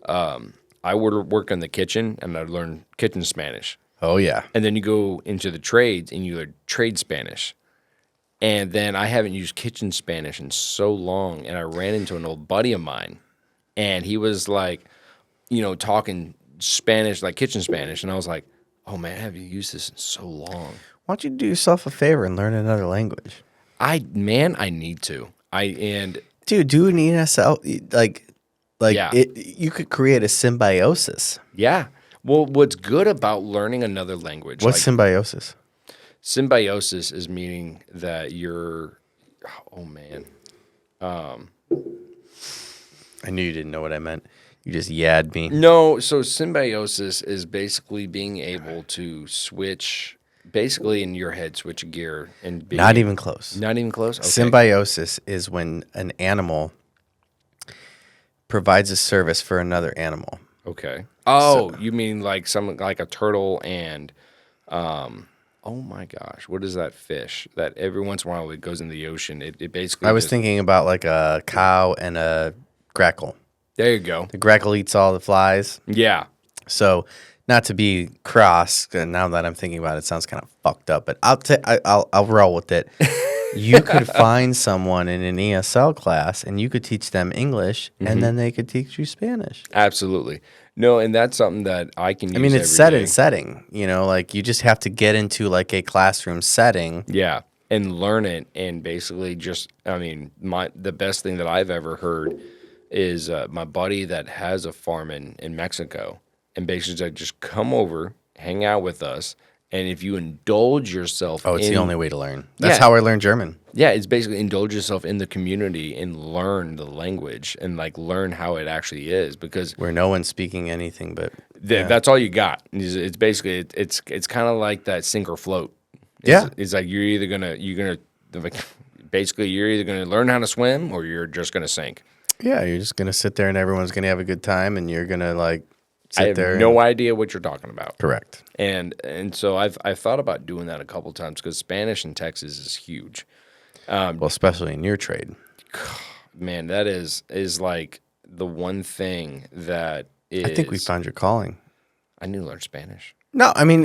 I would work in the kitchen and I'd learn kitchen Spanish. Oh, yeah. And then you go into the trades and you learn trade Spanish. And then I haven't used kitchen Spanish in so long, and I ran into an old buddy of mine, and he was like, talking Spanish, like kitchen Spanish, and I was like, oh man, I haven't used this in so long. Why don't you do yourself a favor and learn another language? I need to. Dude, do an ESL, Yeah. you could create a symbiosis. Yeah. Well, what's good about learning another language? What's symbiosis? Symbiosis is meaning that you're, oh man. I knew you didn't know what I meant. You just yadd me. No, so symbiosis is basically being able to switch, basically in your head, switch a gear. And Not even close. Not even close? Okay. Symbiosis is when an animal provides a service for another animal. Okay. Oh, you mean like something like a turtle and, oh my gosh, what is that fish that every once in a while it goes in the ocean? It basically. I was thinking about like a cow and a grackle. There you go. The grackle eats all the flies. Yeah. So, not to be cross, now that I'm thinking about it, it sounds kind of fucked up, but I'll roll with it. You could find someone in an ESL class and you could teach them English and then they could teach you Spanish. Absolutely. No, and that's something that I can use. I mean, it's set in setting, like you just have to get into like a classroom setting. Yeah, and learn it, and basically just, the best thing that I've ever heard is my buddy that has a farm in Mexico, and basically just come over, hang out with us, And if you indulge yourself It's in, the only way to learn. That's Yeah. how I learned German. yeah, it's basically indulge yourself in the community and learn the language and like learn how it actually is, because Where no one's speaking anything but yeah. that's all you got. It's basically it's kind of like that sink or float. Yeah. It's like you're gonna like basically you're either gonna learn how to swim or you're just gonna sink. Yeah, you're just gonna sit there and everyone's gonna have a good time, and you're gonna like I sit have there. no idea what you're talking about. Correct. And so I've thought about doing that a couple times because Spanish in Texas is huge. Well, especially in your trade. Man, that is like the one thing that is. I think we found your calling. I need to learn Spanish. No, I mean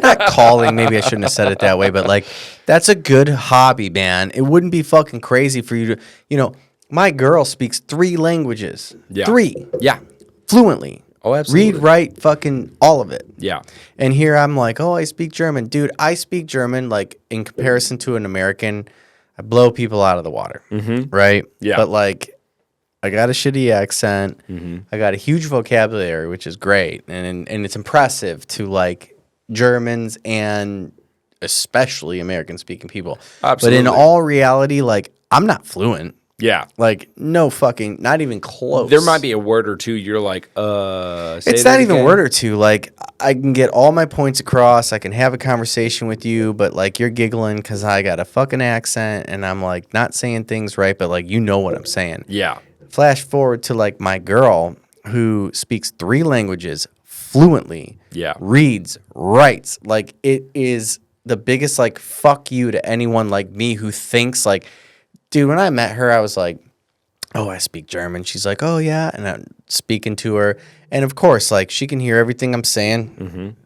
not calling. Maybe I shouldn't have said it that way, but like that's a good hobby, man. It wouldn't be fucking crazy for you to, my girl speaks 3 languages. Yeah. 3 Yeah. fluently. Oh, absolutely. Read, write, fucking all of it. Yeah. And here I'm like, oh, I speak German. Dude, I speak German, like, in comparison to an American, I blow people out of the water, right? Yeah. But, like, I got a shitty accent. I got a huge vocabulary, which is great. And it's impressive to, like, Germans and especially American-speaking people. Absolutely. But in all reality, like, I'm not fluent. Yeah. Like, no fucking, not even close. There might be a word or two you're like, say It's that not even a again. word or two. Like, I can get all my points across. I can have a conversation with you, but like you're giggling because I got a fucking accent and I'm like not saying things right, but like you know what I'm saying. Yeah. Flash forward to like my girl who speaks 3 languages fluently. Yeah. Reads, writes. Like it is the biggest like fuck you to anyone like me who thinks like, dude, when I met her, I was like, oh, I speak German. She's like, oh, yeah. And I'm speaking to her. And of course, like, she can hear everything I'm saying.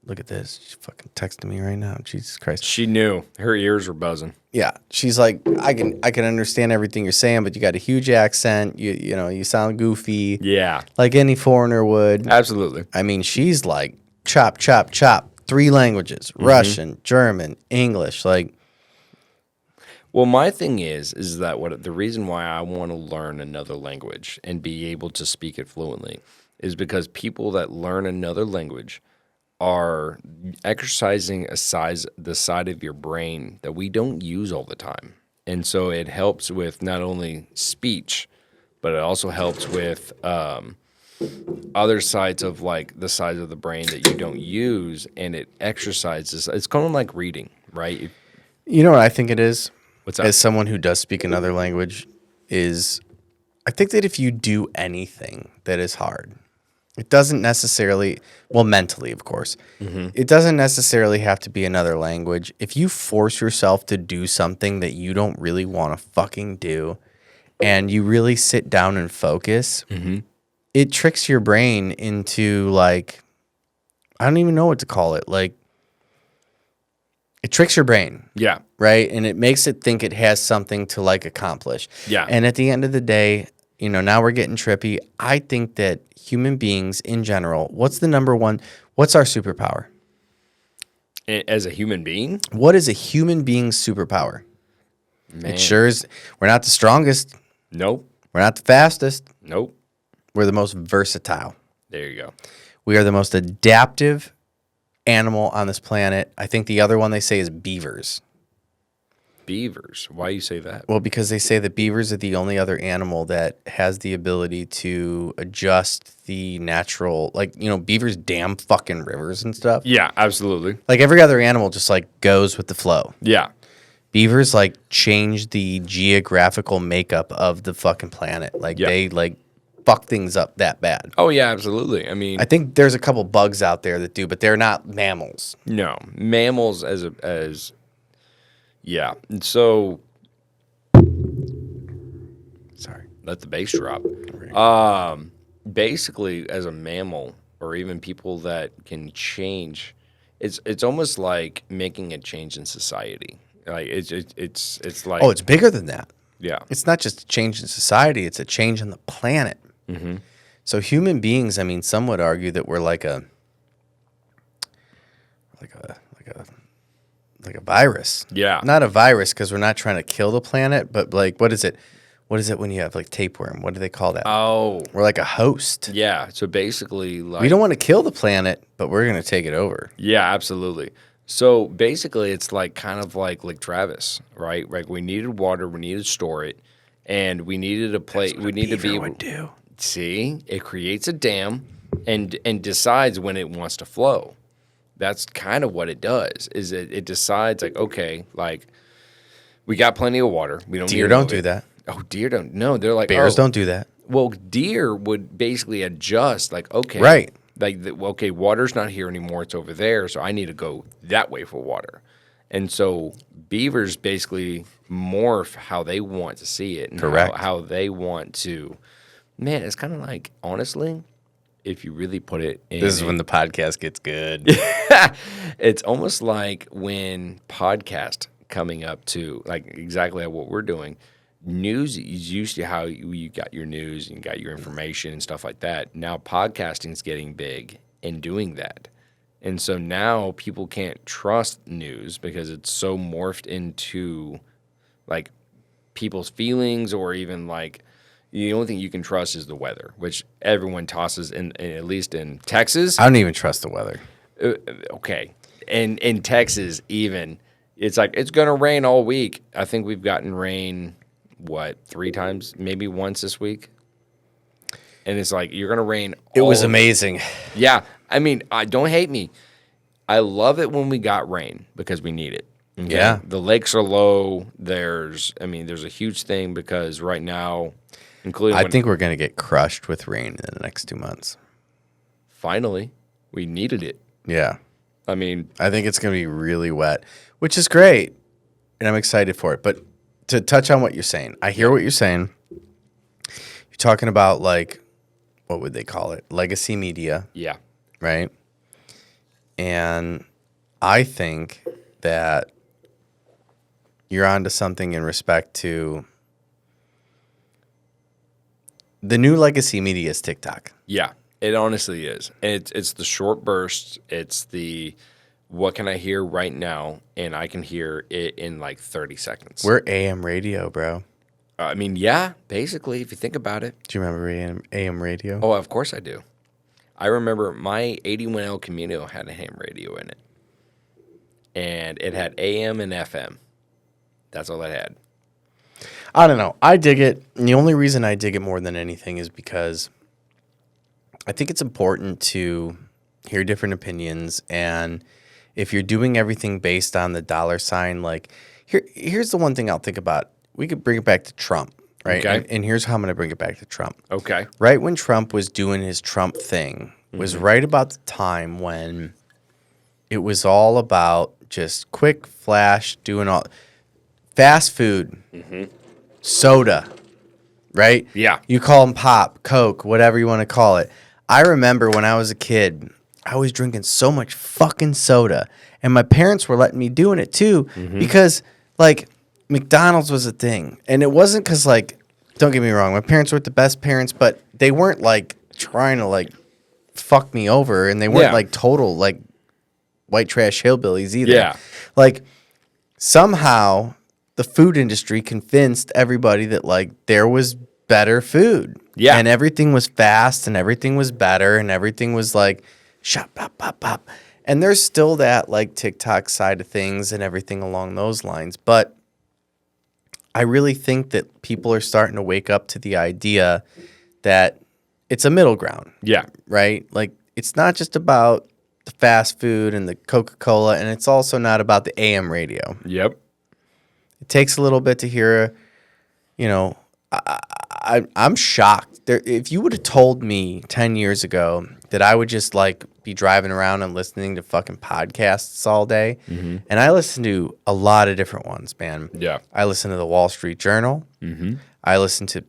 Look at this. She's fucking texting me right now. Jesus Christ. She knew. Her ears were buzzing. Yeah. She's like, I can understand everything you're saying, but you got a huge accent. You sound goofy. Yeah. Like any foreigner would. Absolutely. I mean, she's like, chop, chop, chop. 3 languages. Russian, German, English. Like, Well, my thing is that the reason why I want to learn another language and be able to speak it fluently is because people that learn another language are exercising the side of your brain that we don't use all the time. And so it helps with not only speech, but it also helps with other sides of like the sides of the brain that you don't use, and it exercises. It's kind of like reading, right? you know what I think it is? What's that? As someone who does speak another language, is I think that if you do anything that is hard, it doesn't necessarily, well, mentally, of course, it doesn't necessarily have to be another language. If you force yourself to do something that you don't really want to fucking do, and you really sit down and focus, it tricks your brain into like, I don't even know what to call it. Like, it tricks your brain. Yeah. Right. And it makes it think it has something to like accomplish. Yeah. And at the end of the day, now we're getting trippy. I think that human beings in general, what's our superpower? As a human being? What is a human being's superpower? Man. It sure is. We're not the strongest. Nope. We're not the fastest. Nope. We're the most versatile. There you go. We are the most adaptive animal on this planet. I think the other one they say is beavers. Beavers. Why you say that? Well, because they say that beavers are the only other animal that has the ability to adjust the natural, like, beavers dam fucking rivers and stuff. Yeah, absolutely. Like every other animal just like goes with the flow. Yeah. Beavers like change the geographical makeup of the fucking planet. Like they like fuck things up that bad. Oh, yeah, absolutely. I mean, I think there's a couple bugs out there that do, but they're not mammals. no. Mammals as yeah. And so Sorry. let the bass drop. Basically, as a mammal, or even people that can change, it's almost like making a change in society. Like it's like, Oh, it's bigger than that. yeah, It's not just a change in society, it's a change in the planet. So human beings, I mean, some would argue that we're like a virus. yeah, Not a virus because we're not trying to kill the planet, but like, what is it? what is it when you have like tapeworm? What do they call that? Oh, We're like a host. yeah. So basically, like, We don't want to kill the planet, but we're going to take it over. yeah, absolutely. So basically, it's like kind of like Lake Travis, right? Like we needed water, we needed to store it, and we needed a place. We need to be able would do. see it creates a dam and decides when it wants to flow. That's kind of what it does. Is it decides like, okay, like we got plenty of water. We don't. Deer need to don't move do it. that. Oh, deer don't. No, they're like Bears oh. don't do that. Well, deer would basically adjust, like, okay, Right. like, okay, water's not here anymore; it's over there, so I need to go that way for water. And so beavers basically morph how they want to see it, and Correct. how they want to. Man, it's kind of like, honestly, if you really put it in, This is when the podcast gets good. it's almost like when podcast coming up to like exactly what we're doing. News is used to how you got your news and got your information and stuff like that. Now podcasting is getting big and doing that. And so now people can't trust news because it's so morphed into like people's feelings, or even like the only thing you can trust is the weather, which everyone tosses in at least in Texas. I don't even trust the weather. Okay. And in Texas, even, it's like, it's going to rain all week. I think we've gotten rain, 3 times, maybe once this week. And it's like, you're going to rain. It was amazing. Yeah. I mean, don't hate me. I love it when we got rain because we need it. Okay? Yeah. The lakes are low. There's a huge thing because right now, including I think we're going to get crushed with rain in the next 2 months. finally, we needed it. Yeah. I mean, I think it's going to be really wet, which is great. And I'm excited for it. But to touch on what you're saying, I hear what you're saying. You're talking about, like, what would they call it? Legacy media, yeah. right? And I think that you're onto something in respect to the new legacy media is TikTok. Yeah, it honestly is. And it's the short bursts. It's the what can I hear right now, and I can hear it in like 30 seconds. We're AM radio, bro. I mean, yeah, basically, if you think about it. Do you remember AM radio? Oh, of course I do. I remember my 81 El Camino had a ham radio in it, and it had AM and FM. That's all it had. I don't know. I dig it. And the only reason I dig it more than anything is because I think it's important to hear different opinions. And if you're doing everything based on the dollar sign, like here's the one thing I'll think about. We could bring it back to Trump, right? Okay. And here's how I'm going to bring it back to Trump. Okay. Right when Trump was doing his Trump thing was right about the time when it was all about just quick flash, doing all fast food, soda, right? Yeah. You call them pop, Coke, whatever you want to call it. I remember when I was a kid, I was drinking so much fucking soda, and my parents were letting me doing it too because, like, McDonald's was a thing. And it wasn't because, like, don't get me wrong, my parents weren't the best parents, but they weren't, like, trying to, like, fuck me over, and they weren't, Yeah. like, total, like, white trash hillbillies either. Yeah. Like, somehow the food industry convinced everybody that, like, there was better food. Yeah. And everything was fast, and everything was better, and everything was, like, shop, pop, pop, pop. And there's still that, like, TikTok side of things and everything along those lines. But I really think that people are starting to wake up to the idea that it's a middle ground, Yeah. right? Like, it's not just about the fast food and the Coca-Cola, and it's also not about the AM radio. Yep. It takes a little bit to hear, you know, I'm shocked. If you would have told me 10 years ago that I would just, like, be driving around and listening to fucking podcasts all day, and I listen to a lot of different ones, man. Yeah. I listen to the Wall Street Journal. I listen to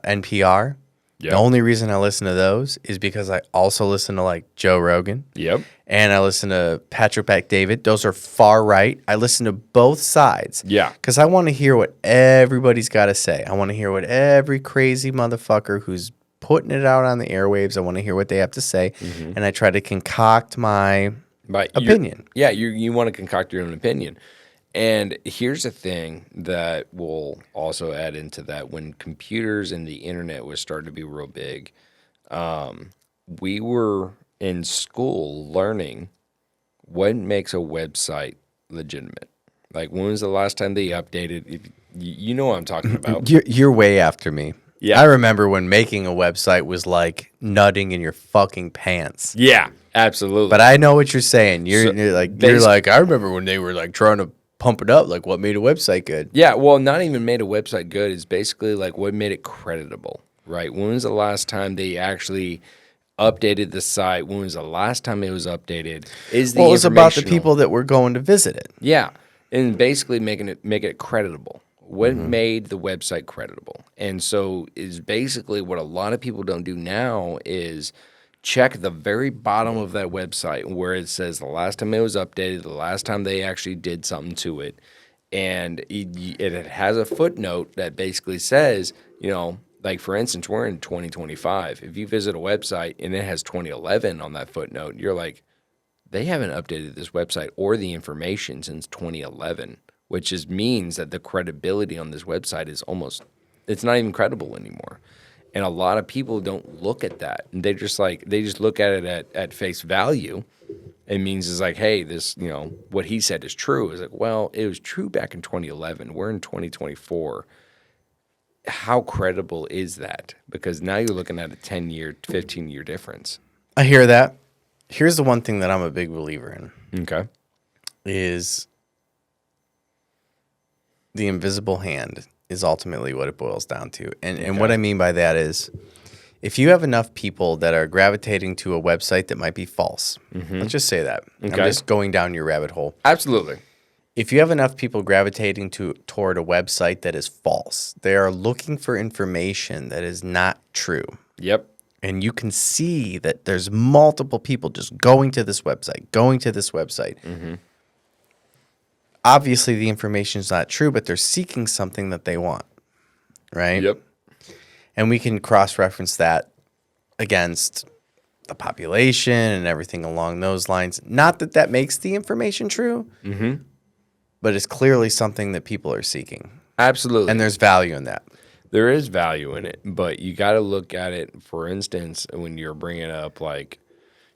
NPR. Yep. The only reason I listen to those is because I also listen to, like, Joe Rogan. Yep. And I listen to Patrick Bet-David. Those are far right. I listen to both sides. Yeah. Because I want to hear what everybody's got to say. I want to hear what every crazy motherfucker who's putting it out on the airwaves, I want to hear what they have to say. And I try to concoct my But opinion. You want to concoct your own opinion. And here's the thing that will also add into that. When computers and the internet was starting to be real big, we were in school learning what makes a website legitimate. Like, when was the last time they updated? You know what I'm talking about. You're way after me. Yeah. I remember when making a website was like nutting in your fucking pants. Yeah, absolutely. But I know what you're saying. You're basi- like, I remember when they were like trying to pump it up, like what made a website good. Yeah, well, not even made a website good. It's basically like what made it creditable, right? When was the last time they actually updated the site? When was the last time it was updated? Is the Well, it's about the informational- people that were going to visit it. Yeah, and basically make it creditable. What made the website creditable? And so is basically what a lot of people don't do now is check the very bottom of that website where it says the last time it was updated, the last time they actually did something to it. And it has a footnote that basically says, like, for instance, we're in 2025. If you visit a website and it has 2011 on that footnote, you're like, they haven't updated this website or the information since 2011, which means that the credibility on this website is it's not even credible anymore. And a lot of people don't look at that. And they just look at it at face value. It means it's like, hey, this, what he said is true. It's like, well, it was true back in 2011. We're in 2024. How credible is that? Because now you're looking at a 10-year, 15-year difference. I hear that. Here's the one thing that I'm a big believer in. Okay. Is the invisible hand is ultimately what it boils down to. And what I mean by that is if you have enough people that are gravitating to a website that might be false, let's just say that. Okay. I'm just going down your rabbit hole. Absolutely. If you have enough people gravitating toward a website that is false, they are looking for information that is not true. Yep. And you can see that there's multiple people just going to this website. Obviously, the information is not true, but they're seeking something that they want, right? Yep. And we can cross-reference that against the population and everything along those lines. Not that that makes the information true, but it's clearly something that people are seeking. Absolutely. And there's value in that. There is value in it, but you got to look at it, for instance, when you're bringing up, like,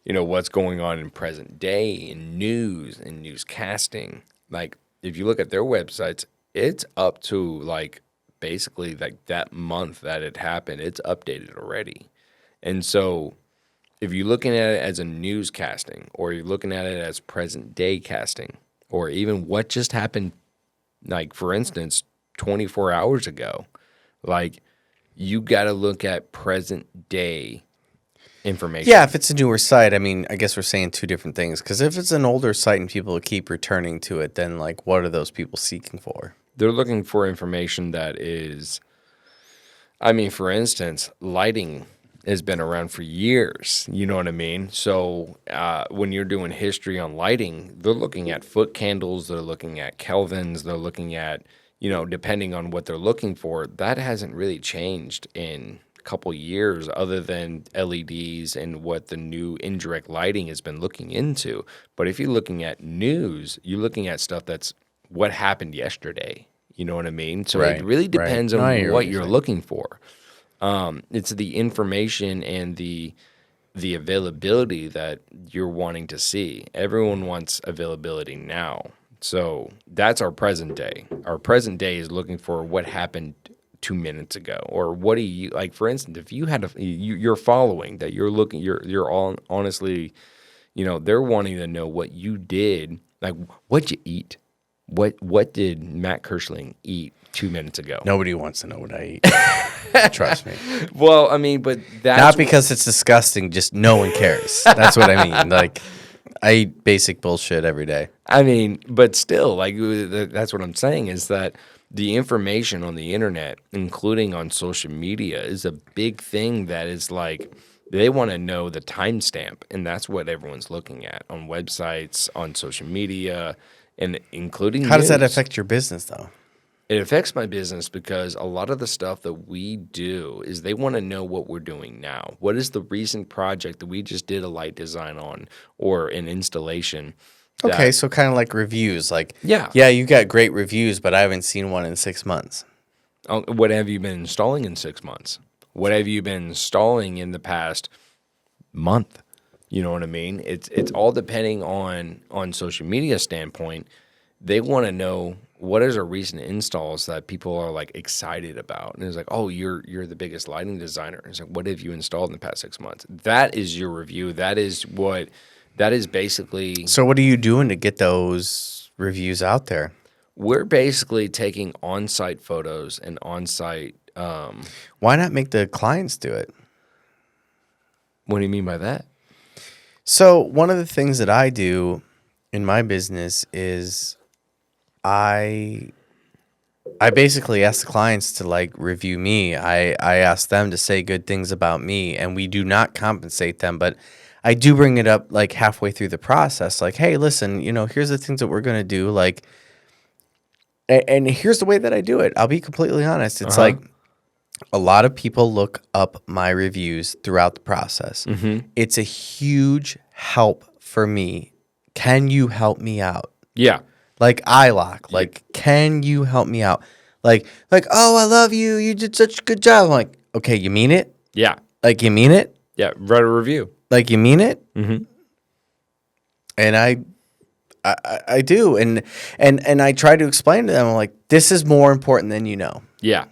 what's going on in present day in news and newscasting. Like, if you look at their websites, it's up to, like, basically, like, that month that it happened, it's updated already. And so if you're looking at it as a newscasting, or you're looking at it as present day casting, or even what just happened, like, for instance, 24 hours ago, like, you got to look at present day information. Yeah, if it's a newer site, I mean, I guess we're saying two different things. Because if it's an older site and people keep returning to it, then, like, what are those people seeking for? They're looking for information that is, I mean, for instance, lighting has been around for years. You know what I mean? So when you're doing history on lighting, they're looking at foot candles, they're looking at kelvins, they're looking at, depending on what they're looking for. That hasn't really changed in a couple years other than LEDs and what the new indirect lighting has been looking into. But if you're looking at news, you're looking at stuff that's what happened yesterday. You know what I mean? So Right, it really depends right. No, I on hear what what you're you're saying. looking for. It's the information and the availability that you're wanting to see. Everyone wants availability now. So that's our present day. Our present day is looking for what happened 2 minutes ago, or what do you like? For instance, if you had you're following that, you're all honestly, they're wanting to know what you did, like what'd you eat, what did Matt Kirschling eat 2 minutes ago? Nobody wants to know what I eat. Trust me. Well, I mean, but that's Not because it's disgusting, just no one cares. That's what I mean. Like, I eat basic bullshit every day. I mean, but still, like, that's what I'm saying is that the information on the internet, including on social media, is a big thing that is like they want to know the timestamp, and that's what everyone's looking at on websites, on social media, and including How does that news. affect your business, though? It affects my business because a lot of the stuff that we do is they want to know what we're doing now. What is the recent project that we just did a light design on or an installation? Okay, so kind of like reviews. Like, Yeah. yeah, you got great reviews, but I haven't seen one in 6 months. What have you been installing in 6 months? What have you been installing in the past month? You know what I mean? It's all depending on social media standpoint. They want to know what is our recent installs that people are like excited about. And it's like, oh, you're the biggest lighting designer. It's like, what have you installed in the past 6 months? That is your review. That is basically. So what are you doing to get those reviews out there? We're basically taking on-site photos and on-site. Why not make the clients do it? What do you mean by that? So one of the things that I do in my business is I basically ask the clients to like review me. I ask them to say good things about me, and we do not compensate them, but I do bring it up like halfway through the process. Like, hey, listen, here's the things that we're going to do. Like, and here's the way that I do it. I'll be completely honest. It's like a lot of people look up my reviews throughout the process. It's a huge help for me. Can you help me out? Yeah. Like iLock, like, can you help me out? Like, oh, I love you. You did such a good job. I'm like, okay, you mean it? Yeah. Like, you mean it? Yeah. Write a review. Like, you mean it? Mm-hmm. And I do, and I try to explain to them, I'm like, this is more important than you know. Yeah.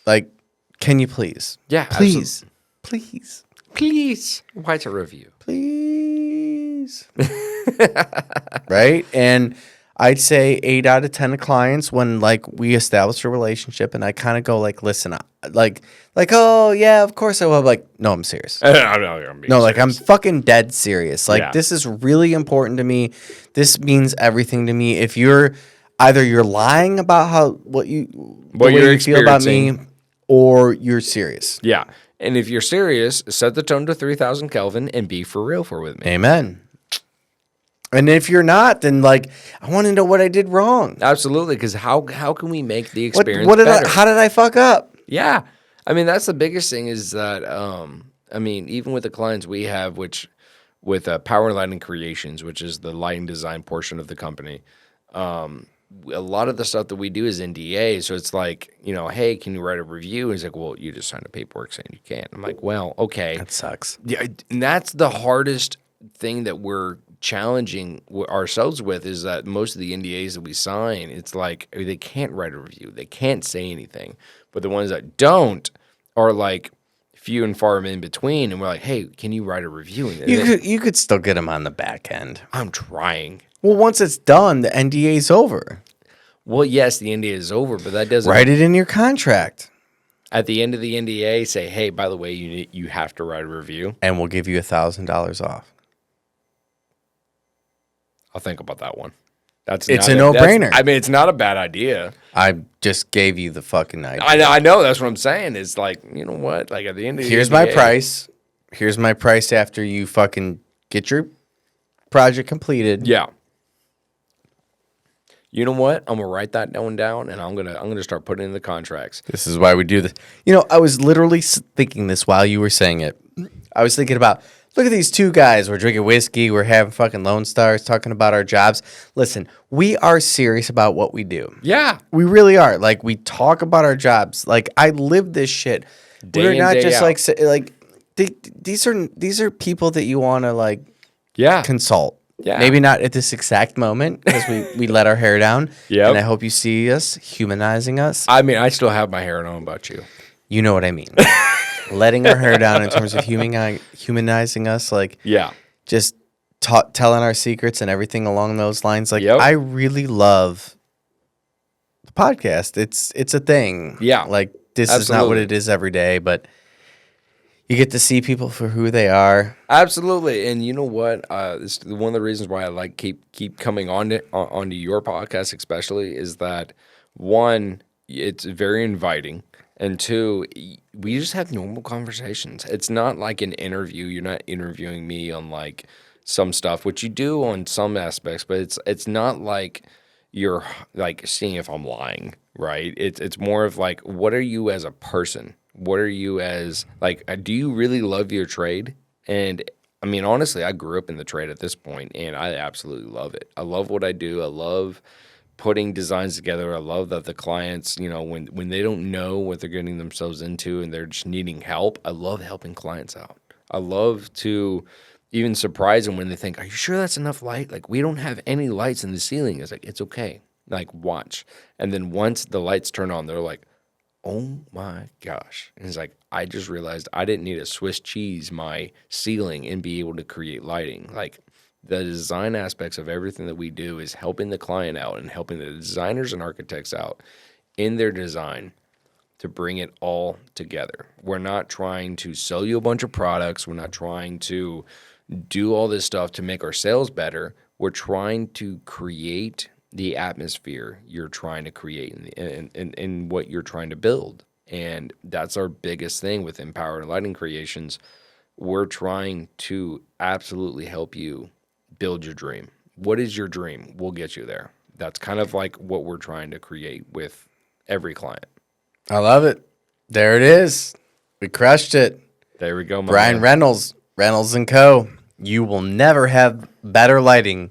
Like, can you please? Yeah. Please. Absolutely. Please. Please write a review. Please. Right? And I'd say 8 out of 10 of clients, when like we establish a relationship and I kind of go like, listen, like, oh yeah, of course I will. Like, no, I'm serious. No, like I'm fucking dead serious. Like this is really important to me. This means everything to me. If you're lying about what you feel about me, or you're serious. Yeah. And if you're serious, set the tone to 3,000 Kelvin and be for real with me. Amen. And if you're not, then like I want to know what I did wrong. Absolutely, because how can we make the experience better? How did I fuck up? Yeah, I mean that's the biggest thing is that I mean even with the clients we have, which with Power Lighting Creations, which is the lighting design portion of the company, a lot of the stuff that we do is NDA. So it's like, hey, can you write a review? And he's like, well, you just signed a paperwork saying you can't. I'm like, well, okay, that sucks. Yeah, and that's the hardest thing that we're challenging ourselves with is that most of the NDAs that we sign, it's like they can't write a review, they can't say anything. But the ones that don't are like few and far in between. And we're like, hey, can you write a review? And you could still get them on the back end. I'm trying. Well, once it's done, the NDA is over. Well, yes, the NDA is over, but that doesn't write it in your contract. At the end of the NDA, say, hey, by the way, you have to write a review, and we'll give you $1,000 off. I'll think about that one. It's a no-brainer. I mean, it's not a bad idea. I just gave you the fucking idea. I know. That's what I'm saying. It's like, you know what? Like at the end of the Here's my price. Here's my price after you fucking get your project completed. Yeah. You know what? I'm gonna write that one down, and I'm gonna start putting in the contracts. This is why we do this. I was literally thinking this while you were saying it. I was thinking about, look at these two guys. We're drinking whiskey. We're having fucking Lone Stars, talking about our jobs. Listen, we are serious about what we do. Yeah. We really are. Like, we talk about our jobs. Like, I live this shit. We're not just out. These are people that you want to like consult. Yeah. Maybe not at this exact moment because we let our hair down. Yeah. And I hope you see us humanizing us. I mean, I still have my hair. I don't know about you. You know what I mean. Letting our hair down in terms of humanizing us, like just telling our secrets and everything along those lines. Like I really love the podcast. It's a thing. Yeah, like this is not what it is every day, but you get to see people for who they are. Absolutely, and you know what? This is one of the reasons why I like keep coming onto your podcast, especially, is that one, it's very inviting. And two, we just have normal conversations. It's not like an interview. You're not interviewing me on like some stuff, which you do on some aspects, but it's not like you're like seeing if I'm lying, right? It's more of like, what are you as a person? What are you as like? Do you really love your trade? And I mean, honestly, I grew up in the trade at this point, and I absolutely love it. I love what I do. I love putting designs together. I love that the clients, when they don't know what they're getting themselves into and they're just needing help, I love helping clients out. I love to even surprise them when they think, "Are you sure that's enough light? Like, we don't have any lights in the ceiling." It's like, "It's okay. Like, watch." And then once the lights turn on, they're like, "Oh my gosh." And it's like, I just realized I didn't need to Swiss cheese my ceiling and be able to create lighting. Like, the design aspects of everything that we do is helping the client out and helping the designers and architects out in their design to bring it all together. We're not trying to sell you a bunch of products. We're not trying to do all this stuff to make our sales better. We're trying to create the atmosphere you're trying to create in what you're trying to build. And that's our biggest thing with Empowered Lighting Creations. We're trying to absolutely help you build your dream. What is your dream? We'll get you there. That's kind of like what we're trying to create with every client. I love it. There it is. We crushed it. There we go, my Brian man. Reynolds, Reynolds Co. You will never have better lighting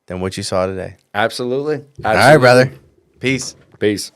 than what you saw today. Absolutely. All right, brother. Peace. Peace.